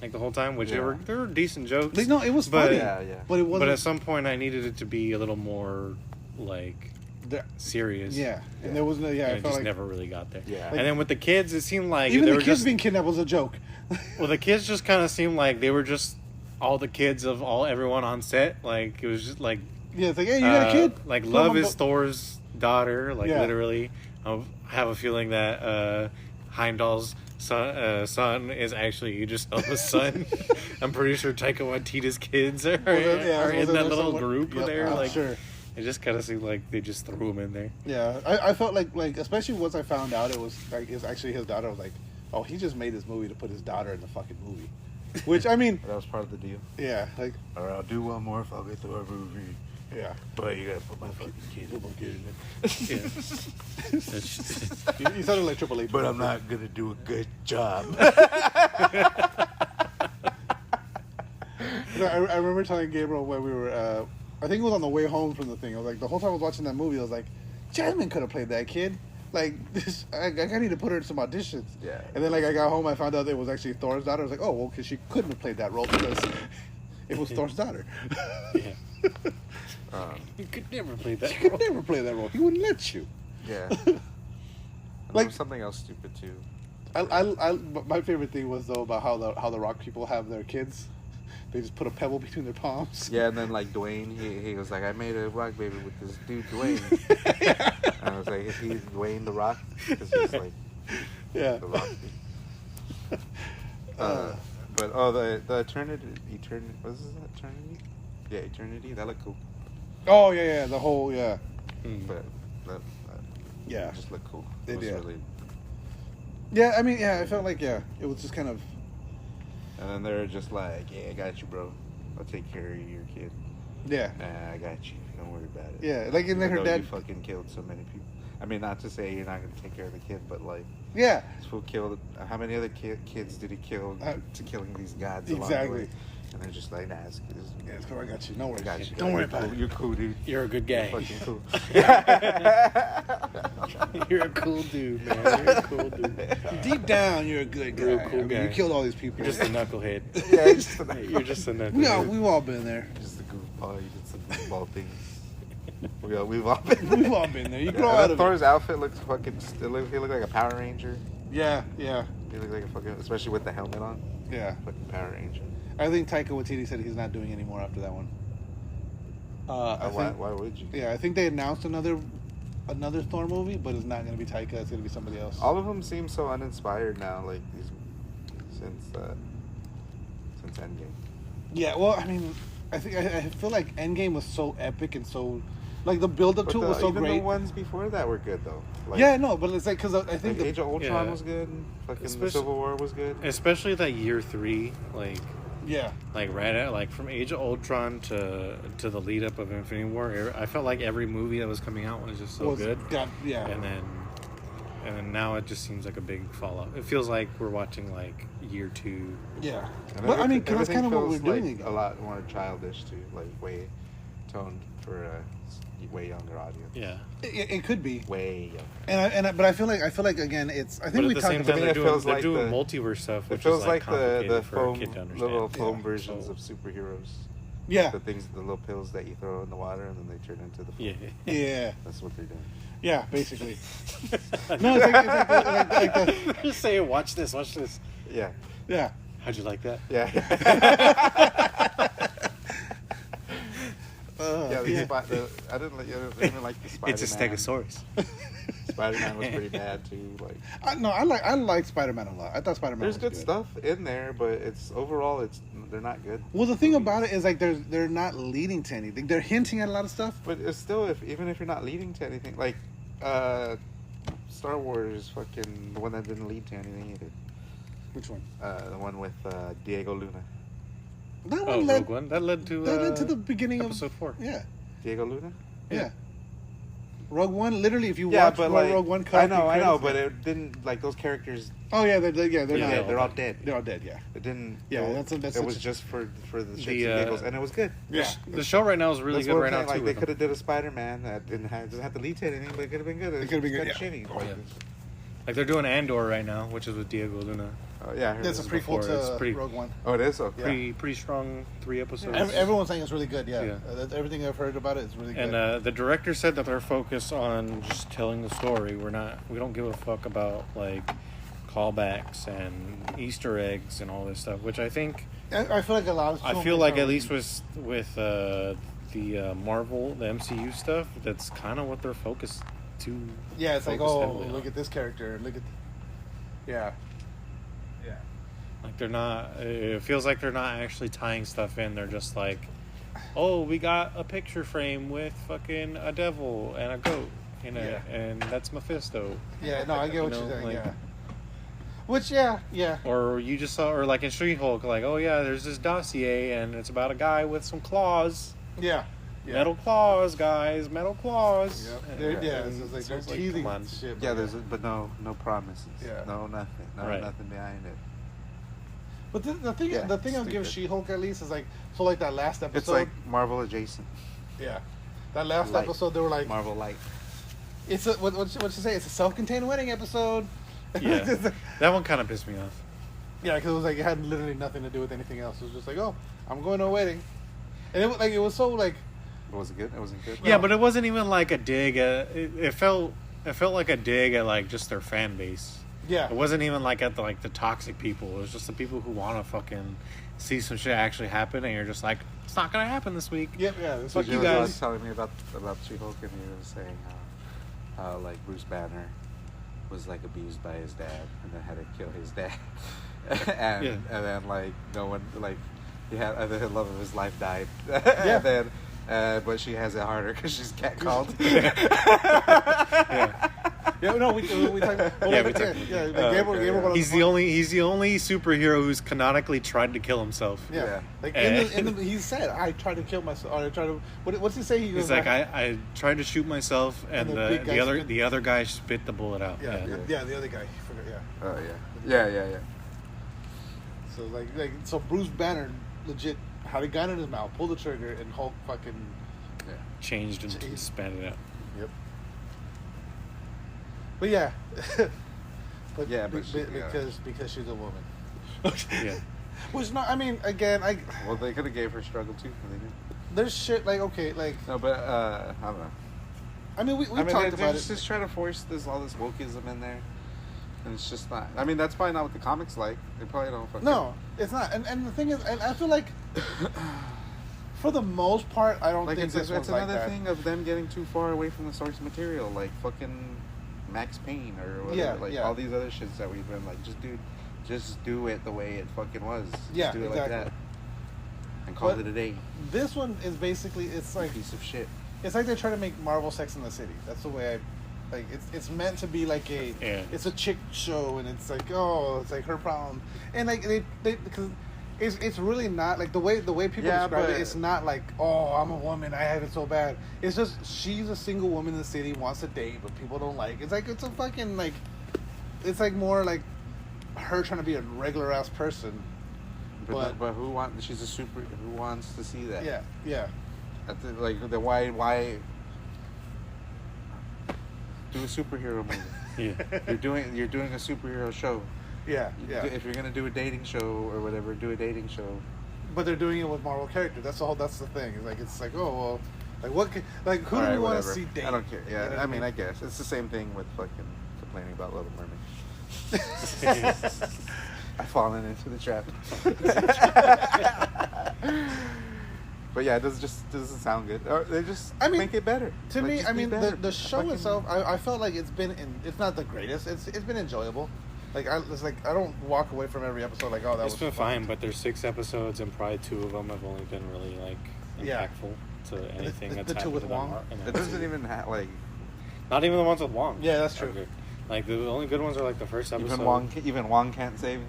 D: like the whole time, which
B: Yeah.
D: there were decent jokes.
C: Like, no, it was
D: But-
C: funny.
B: yeah.
C: But it wasn't.
D: But at some point, I needed it to be a little more like
C: there-
D: serious.
C: yeah, and there was no. Yeah,
D: and
C: I
D: it
C: felt
D: just
C: like
D: never really got there.
B: Yeah.
D: And then with the kids, it seemed like
C: even
D: they
C: the
D: were
C: kids
D: just
C: being kidnapped was a joke.
D: well, the kids just kind of seemed like they were just all the kids of everyone on set. Like it was just like
C: Yeah, it's like, hey, you got a kid?
D: Like
C: Come
D: Love
C: on,
D: is Thor's daughter. Like
C: Yeah.
D: literally, I have a feeling that Heimdall's son is actually Idris Elba's son. I'm pretty sure Taika Waititi's kids are, are in that little group there. Like
C: sure.
D: it just kind of seemed like they just threw him in there.
C: Yeah, I felt like especially once I found out it was like it's actually his daughter. I was like, oh, he just made this movie to put his daughter in the fucking movie. Which I mean,
B: That was part of the deal.
C: yeah, like
B: Or I'll do one more if I'll get through a movie.
C: yeah.
B: But you gotta put my fucking kid in
D: Yeah.
C: You sounded like Triple H.
B: But I'm not gonna do a good job.
C: I remember telling Gabriel when we were, I think it was on the way home from the thing. I was like, the whole time I was watching that movie, I was like, Jasmine could have played that kid. Like, this, I need to put her in some auditions.
B: Yeah.
C: And then, like, I got home, I found out it was actually Thor's daughter. I was like, oh, well, because she couldn't have played that role because it was Thor's daughter.
D: Yeah. You could never play that.
C: She could never play that role. He wouldn't let you.
B: Yeah. And
C: Like-
B: there was something else stupid too.
C: My favorite thing was, though, about how the rock people have their kids. They just put a pebble between their palms.
B: Yeah, and then like Dwayne, he was like, I made a rock baby with this dude Dwayne. And I was like, is he Dwayne the Rock? Because he's like
C: Yeah.
B: the Rock. But the Eternity, what is that, Eternity? Yeah, Eternity. That looked cool.
C: Oh, yeah, the whole, yeah.
B: But that
C: Yeah.
B: just looked cool.
C: It
B: It was
C: did.
B: really.
C: Yeah, I mean, yeah, I felt like, yeah, it was just kind of,
B: And then they're just like, yeah, I got you, bro. I'll take care of your kid.
C: yeah.
B: I got you. Don't worry about it.
C: Yeah, like, and then her
B: Even though
C: dad,
B: you fucking killed so many people. I mean, not to say you're not gonna take care of the kid, but like,
C: yeah,
B: this fool killed. How many other kids did he kill to killing these gods? along the
C: exactly.
B: way? And they're just like, nah, it's
C: Yeah, it's cool, I got you. No
B: I
C: worries.
B: got you.
C: Don't worry
B: You're
C: about
B: cool.
C: it.
B: You're cool, dude.
D: You're a good guy.
B: You're fucking cool.
D: You're a cool dude, man. You're a cool dude.
C: Deep down, you're a good guy.
D: You're a cool
C: I mean,
D: guy.
C: You killed all these people.
D: You're just a knucklehead.
B: Yeah, he's just a
D: You're just a knucklehead.
C: we've all been there.
B: just a goofball. You did some goofball things. We've all been.
C: We've all been there. You grow
B: Yeah,
C: out of
B: Thor's outfit looks fucking. He looked like a Power Ranger.
C: it. Yeah, yeah,
B: He looked like a fucking, especially with the helmet on.
C: yeah.
B: Fucking Power Ranger.
C: I think Taika Waititi said he's not doing any more after that one.
B: Why would you?
C: Yeah, I think they announced another Thor movie, but it's not going to be Taika. It's going to be somebody else.
B: All of them seem so uninspired now, like these since Endgame.
C: Yeah, well, I mean, I feel like Endgame was so epic and so, like, the build up to it was so
B: even
C: great.
B: the ones before that were good though. Like,
C: Yeah, no, but it's like because I think
B: Age of Ultron
D: Yeah.
B: was good. Fucking the
D: Especially-
B: Civil War was good.
D: Especially that year 3, like
C: yeah,
D: right at like from Age of Ultron to the lead up of Infinity War. I felt like every movie that was coming out was just so good.
C: Yeah,
D: And then now it just seems like a big fallout. It feels like we're watching like year 2.
C: yeah.
B: And
C: But I mean, 'cause that's
B: everything
C: kind of what we're
B: feels
C: doing
B: like
C: again.
B: a lot more childish too, like way toned for a way younger audience.
D: Yeah.
C: It could be,
B: Way younger.
C: but I feel like again, it's. I think
D: But
C: we
D: at the
C: talked
D: same
C: about
D: time,
B: me,
D: they're
B: it
D: doing,
B: feels
D: they're
B: like
D: doing
B: the-
D: multiverse stuff,
B: It
D: which
B: feels
D: is
B: like
D: complicated
B: the
D: for a
B: foam,
D: kid to understand.
B: little foam
C: Yeah.
B: versions
D: So-
B: of superheroes.
C: Yeah,
B: The little pills that you throw in the water and then they turn into the foam.
D: Yeah.
C: yeah,
B: That's what they're doing.
C: yeah. Basically, no, it's like the,
D: Just say, watch this.
B: Yeah.
C: yeah.
D: How'd you like that?
B: Yeah. Yeah, I didn't even like the Spider-Man.
D: It's a Stegosaurus.
B: Spider-Man was pretty bad too. Like,
C: I like Spider-Man a lot. I thought Spider-Man
B: there's
C: was
B: good stuff in there, but they're not good.
C: Well, the thing about it is like they're not leading to anything. They're hinting at a lot of stuff.
B: But it's still, even if you're not leading to anything, like Star Wars, fucking the one that didn't lead to anything either.
C: Which one?
B: The one with Diego Luna.
C: That
D: Oh,
C: one led.
D: Rogue One. That led to
C: The beginning
D: episode 4.
C: of yeah,
B: Diego Luna.
C: yeah. Rogue One. Literally, if you
B: Yeah,
C: watch
B: but like
C: Rogue One,
B: I know, but it didn't like those characters.
C: oh yeah, they're not.
B: They're all dead.
C: They're all dead. Yeah.
B: It didn't.
C: Yeah,
B: it
C: that's
B: was
C: such a-
B: just for the shits
D: The,
B: and giggles, and it was good.
C: Yeah.
D: The show right now is really
B: That's
D: good
B: what
D: right
B: I'm
D: now
B: saying.
D: too.
B: Like they could have did a Spider-Man that doesn't have to lead to anything, but it could have been good.
C: It could've been good,
B: It's
C: yeah.
B: kinda shitty.
D: Oh, yeah. Like they're doing Andor right now, which is with Diego Luna.
B: Oh yeah, I heard
C: That's a
B: this
C: prequel
B: before.
D: It's
C: to
D: pretty-
C: Rogue One.
B: Oh, it is. Okay.
C: Yeah.
D: Pretty strong 3 episodes.
C: Everyone's saying it's really good. Yeah.
D: Yeah.
C: Everything I've heard about it is really good.
D: And the director said that they're focused on just telling the story. We don't give a fuck about like callbacks and Easter eggs and all this stuff. Which I think
C: I feel like a lot of.
D: I feel like at least with the Marvel, the MCU stuff, that's kind of what they're focused to.
C: Yeah, it's like,
D: focus
C: oh,
D: heavily
C: look
D: on.
C: at this character. Look at. Yeah. Yeah.
D: Like they're not. It feels like they're not actually tying stuff in. They're just like, oh, we got a picture frame with fucking a devil and a goat in it, and that's Mephisto.
C: Yeah. No, I get what
D: You
C: you're
D: know,
C: saying.
D: like-
C: Yeah. Which, yeah.
D: Or you just saw, or like in She-Hulk, like, oh yeah, there's this dossier and it's about a guy with some claws.
C: Yeah.
D: Metal claws, guys, metal claws.
C: Yep.
D: And-
C: Yeah.
D: and
C: It's like
D: so
C: they're
D: it's like,
C: teasing
D: come on.
C: shit.
B: Yeah, but no promises.
C: Yeah.
B: No nothing. No
D: Right.
B: nothing behind it.
C: But the thing,
B: Yeah,
C: the thing I'll give
B: stupid.
C: She-Hulk at least is like, so like that last episode.
B: It's like Marvel adjacent.
C: yeah. That last
B: Light.
C: episode, they were like,
B: Marvel Light.
C: it's a what you say? It's a self-contained wedding episode.
D: Yeah, that one kind of pissed me off.
C: Yeah, because it was like it had literally nothing to do with anything else. It was just like, oh, I'm going to a wedding, and it was so like,
B: Was it good? It wasn't good.
D: Yeah, but it wasn't even like a dig at. It felt like a dig at like just their fan base.
C: yeah,
D: It wasn't even like at the toxic people. It was just the people who want to fucking see some shit actually happen, and you're just like, it's not gonna happen this week.
C: yep, yeah. It's
D: Fuck
C: like,
D: you
B: was
D: guys.
B: telling me about She-Hulk, and he was saying how like Bruce Banner was like abused by his dad, and then had to kill his dad, and then like no one like he had the love of his life died, and then. But she has it harder because she's catcalled.
C: yeah, no, we talked. Well,
D: Yeah,
C: like,
D: we talked-
C: yeah. Gabriel
D: He's the only superhero who's canonically tried to kill himself.
C: Yeah,
B: Yeah.
C: like
D: And-
C: he said, I tried to kill myself. Or I tried to. What's he say? He
D: He's
C: goes
D: like, I tried to shoot myself, and
C: And the big guy
D: the other guy spit the bullet out.
C: Yeah, the other guy. I forgot, yeah.
B: Oh yeah.
C: So so Bruce Banner legit had a gun in his mouth, pulled the trigger, and Hulk fucking.
D: Changed and
C: Changed.
D: spat it out.
C: Yep. But yeah. but
B: Yeah, but she-
C: because she's a woman.
D: Yeah.
C: Which not. I mean, again,
B: Well, they could have gave her struggle too. They didn't.
C: there's shit like okay, like
B: No, but I don't know.
C: I mean we
B: I mean,
C: talked
B: they're
C: about
B: just
C: it.
B: trying to force all this wokeism in there. And it's just not. I mean, that's probably not what the comics like. They probably don't fucking.
C: No, it's not. And the thing is, and I feel like, for the most part, I don't
B: Like
C: think
B: it's
C: this one's like
B: another
C: that.
B: thing of them getting too far away from the source material, like fucking Max Payne or whatever.
C: Yeah,
B: all these other shits that we've been like, just do it the way it fucking was.
C: Yeah,
B: just do it
C: exactly.
B: like that. And call
C: But
B: it a day.
C: This one is basically, it's like,
B: Piece of shit.
C: it's like they're trying to make Marvel Sex in the City. That's the way I, like, it's meant to be like a, it's a chick show, and it's like, oh, it's like her problem, and like they because it's really not like the way people describe it. It's not like, oh, I'm a woman, I have it so bad. It's just she's a single woman in the city, wants to date, but people don't like. It's like, it's a fucking like, it's like more like her trying to be a regular ass person.
B: But who wants? She's a super. Who wants to see that?
C: Yeah.
B: Like the why do a superhero movie?
D: Yeah.
B: You're doing a superhero show.
C: Yeah.
B: If you're gonna do a dating show or whatever, do a dating show.
C: But they're doing it with Marvel characters. That's the thing. It's like, oh well, like what? Who do
B: Alright,
C: we want to
B: whatever.
C: see date?
B: I don't care. Yeah,
C: You know what
B: I mean, I guess it's the same thing with fucking complaining about Little Mermaid. I've fallen into the trap. But yeah, it doesn't sound good. Or they just make it better.
C: To
B: Like,
C: me,
B: just
C: I
B: be
C: mean,
B: better.
C: the show
B: Fucking-
C: itself, I felt like it's not the greatest. It's been enjoyable. Like I don't walk away from every episode like, oh, that
D: It's
C: was
D: been
C: fun.
D: fine, but there's 6 episodes, and probably 2 of them have only been really like
C: Yeah.
D: impactful to anything
C: the
D: that's
C: two
D: happened
C: with
D: to them
C: Wong?
D: in
B: It
D: that
B: doesn't
D: series.
B: even have like
D: Not even the ones with Wong.
C: Yeah, that's true.
D: are good. Like the only good ones are like the first episode.
B: even Wong can't save.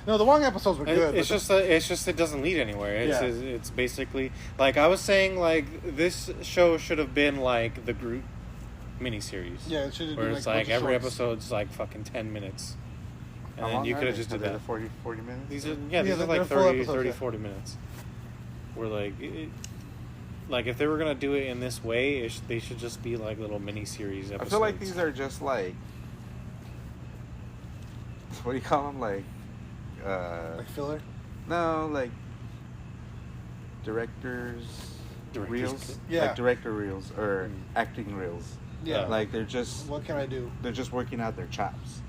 C: No, the Wong episodes were good.
D: It's just it doesn't lead anywhere. It's basically like I was saying, like this show should have been like the Groot miniseries.
C: Yeah, it should have
D: where
C: been
D: it's
C: like
D: like
C: a bunch of
D: every
C: shorts.
D: episode's like fucking 10 minutes. And
B: How
D: then
B: long
D: you
B: are
D: could have
B: they?
D: just did
B: Are they
D: that.
B: 40 minutes.
D: These are these
C: Yeah,
D: are
C: they're
D: like
C: full
D: 30,
C: episodes,
D: 30
C: yeah.
D: 40 minutes. Where like like if they were gonna do it in this way, they should just be like little miniseries episodes.
B: I feel like these are just like, what do you call them? Like
C: filler.
B: no, like directors reels.
C: Yeah.
B: Like director reels or acting reels.
C: Yeah.
B: Like they're just
C: What can I do?
B: they're just working out their chops.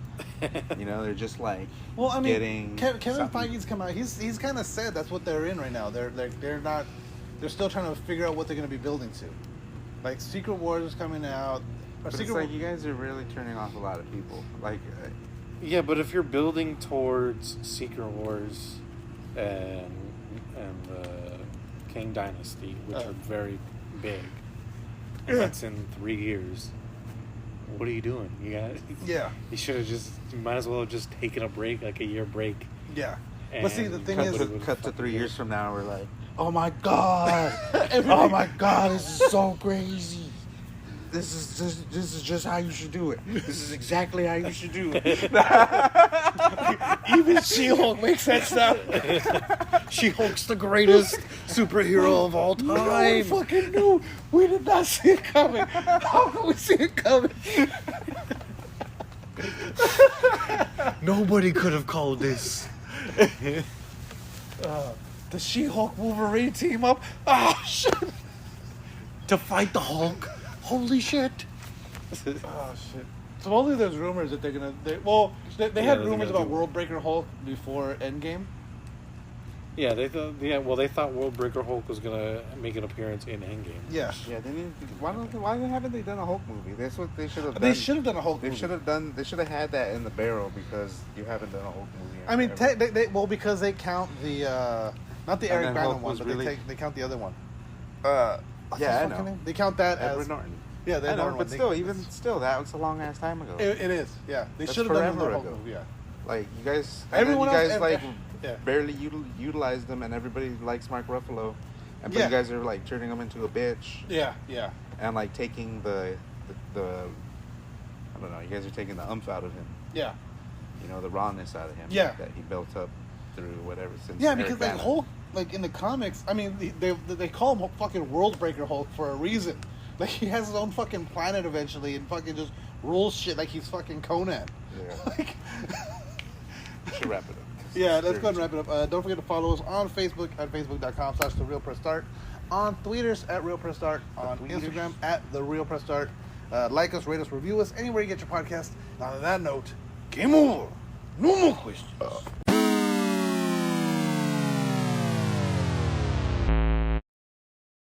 B: You know, they're just like
C: Well, I mean,
B: getting
C: Kevin
B: something.
C: Feige's come out. He's kind of said that's what they're in right now. They're not. They're still trying to figure out what they're going to be building to. Like Secret Wars is coming out. Or
B: But it's like you guys are really turning off a lot of people. Like
D: yeah, but if you're building towards Secret Wars and King Dynasty, which are very big, and that's in 3 years. What are you doing?
C: Yeah.
D: You should have you might as well have just taken a break, like a year break.
C: Yeah. But see, the thing is,
B: cut to 3 years from now, we're like, oh my god, oh my god, this is so crazy. This is just how you should do it. This is exactly how you should do it.
C: even She-Hulk makes that stuff.
D: She-Hulk's the greatest superhero of all time.
C: No one fucking knew. We did not see it coming. How can we see it coming?
D: Nobody could have called this.
C: The She-Hulk Wolverine team up. Oh shit!
D: To fight the Hulk. Holy shit.
C: Oh shit! Supposedly there's rumors that they're gonna. They had
D: they're
C: rumors
D: gonna
C: about
D: do-
C: World Breaker Hulk before Endgame.
D: Yeah, they thought World Breaker Hulk was gonna make an appearance in Endgame.
C: Yeah.
B: Yeah, they need. Why haven't they done a Hulk movie? That's what they should have done.
C: They should have done a Hulk
B: They
C: movie.
B: should have done. They should have had that in the barrel because you haven't done a Hulk movie.
C: I mean,
B: ever.
C: because they count the not the
B: And
C: Eric
B: then
C: Bana
B: Hulk
C: one,
B: was
C: but
B: really-
C: they count the other one.
B: Yeah,
C: What's
B: I
C: his
B: know.
C: fucking name? They count that
B: Edward
C: as
B: Norton.
C: yeah. The
B: I know,
C: Norton
B: but
C: one.
B: still, even still, that was a long ass time ago.
C: It is. Yeah, they
B: That's
C: should have done
B: forever
C: another Hulk
B: ago.
C: movie. Yeah.
B: Like you guys,
C: Everyone
B: you
C: else-
B: guys like
C: yeah.
B: barely utilized them, and everybody likes Mark Ruffalo, and but
C: Yeah.
B: you guys are like turning him into a bitch,
C: Yeah. Yeah.
B: and like taking the I don't know. You guys are taking the umph out of him.
C: Yeah.
B: You know, the rawness out of him.
C: Yeah.
B: That he built up through whatever since.
C: Yeah,
B: Eric
C: because like
B: Bana.
C: Hulk, like in the comics, I mean, they call him fucking World Breaker Hulk for a reason. Like he has his own fucking planet eventually, and fucking just rules shit like he's fucking Conan.
B: Yeah.
C: Like,
B: We should wrap it up.
C: yeah, let's go ahead and wrap it up. Don't forget to follow us on Facebook at facebook.com/TheRealPressStart, on Tweeters at RealPressStart, on
B: Tweeters.
C: Instagram at TheRealPressStart. Like us, rate us, review us, anywhere you get your podcast. And on that note,
D: Game over. No more questions.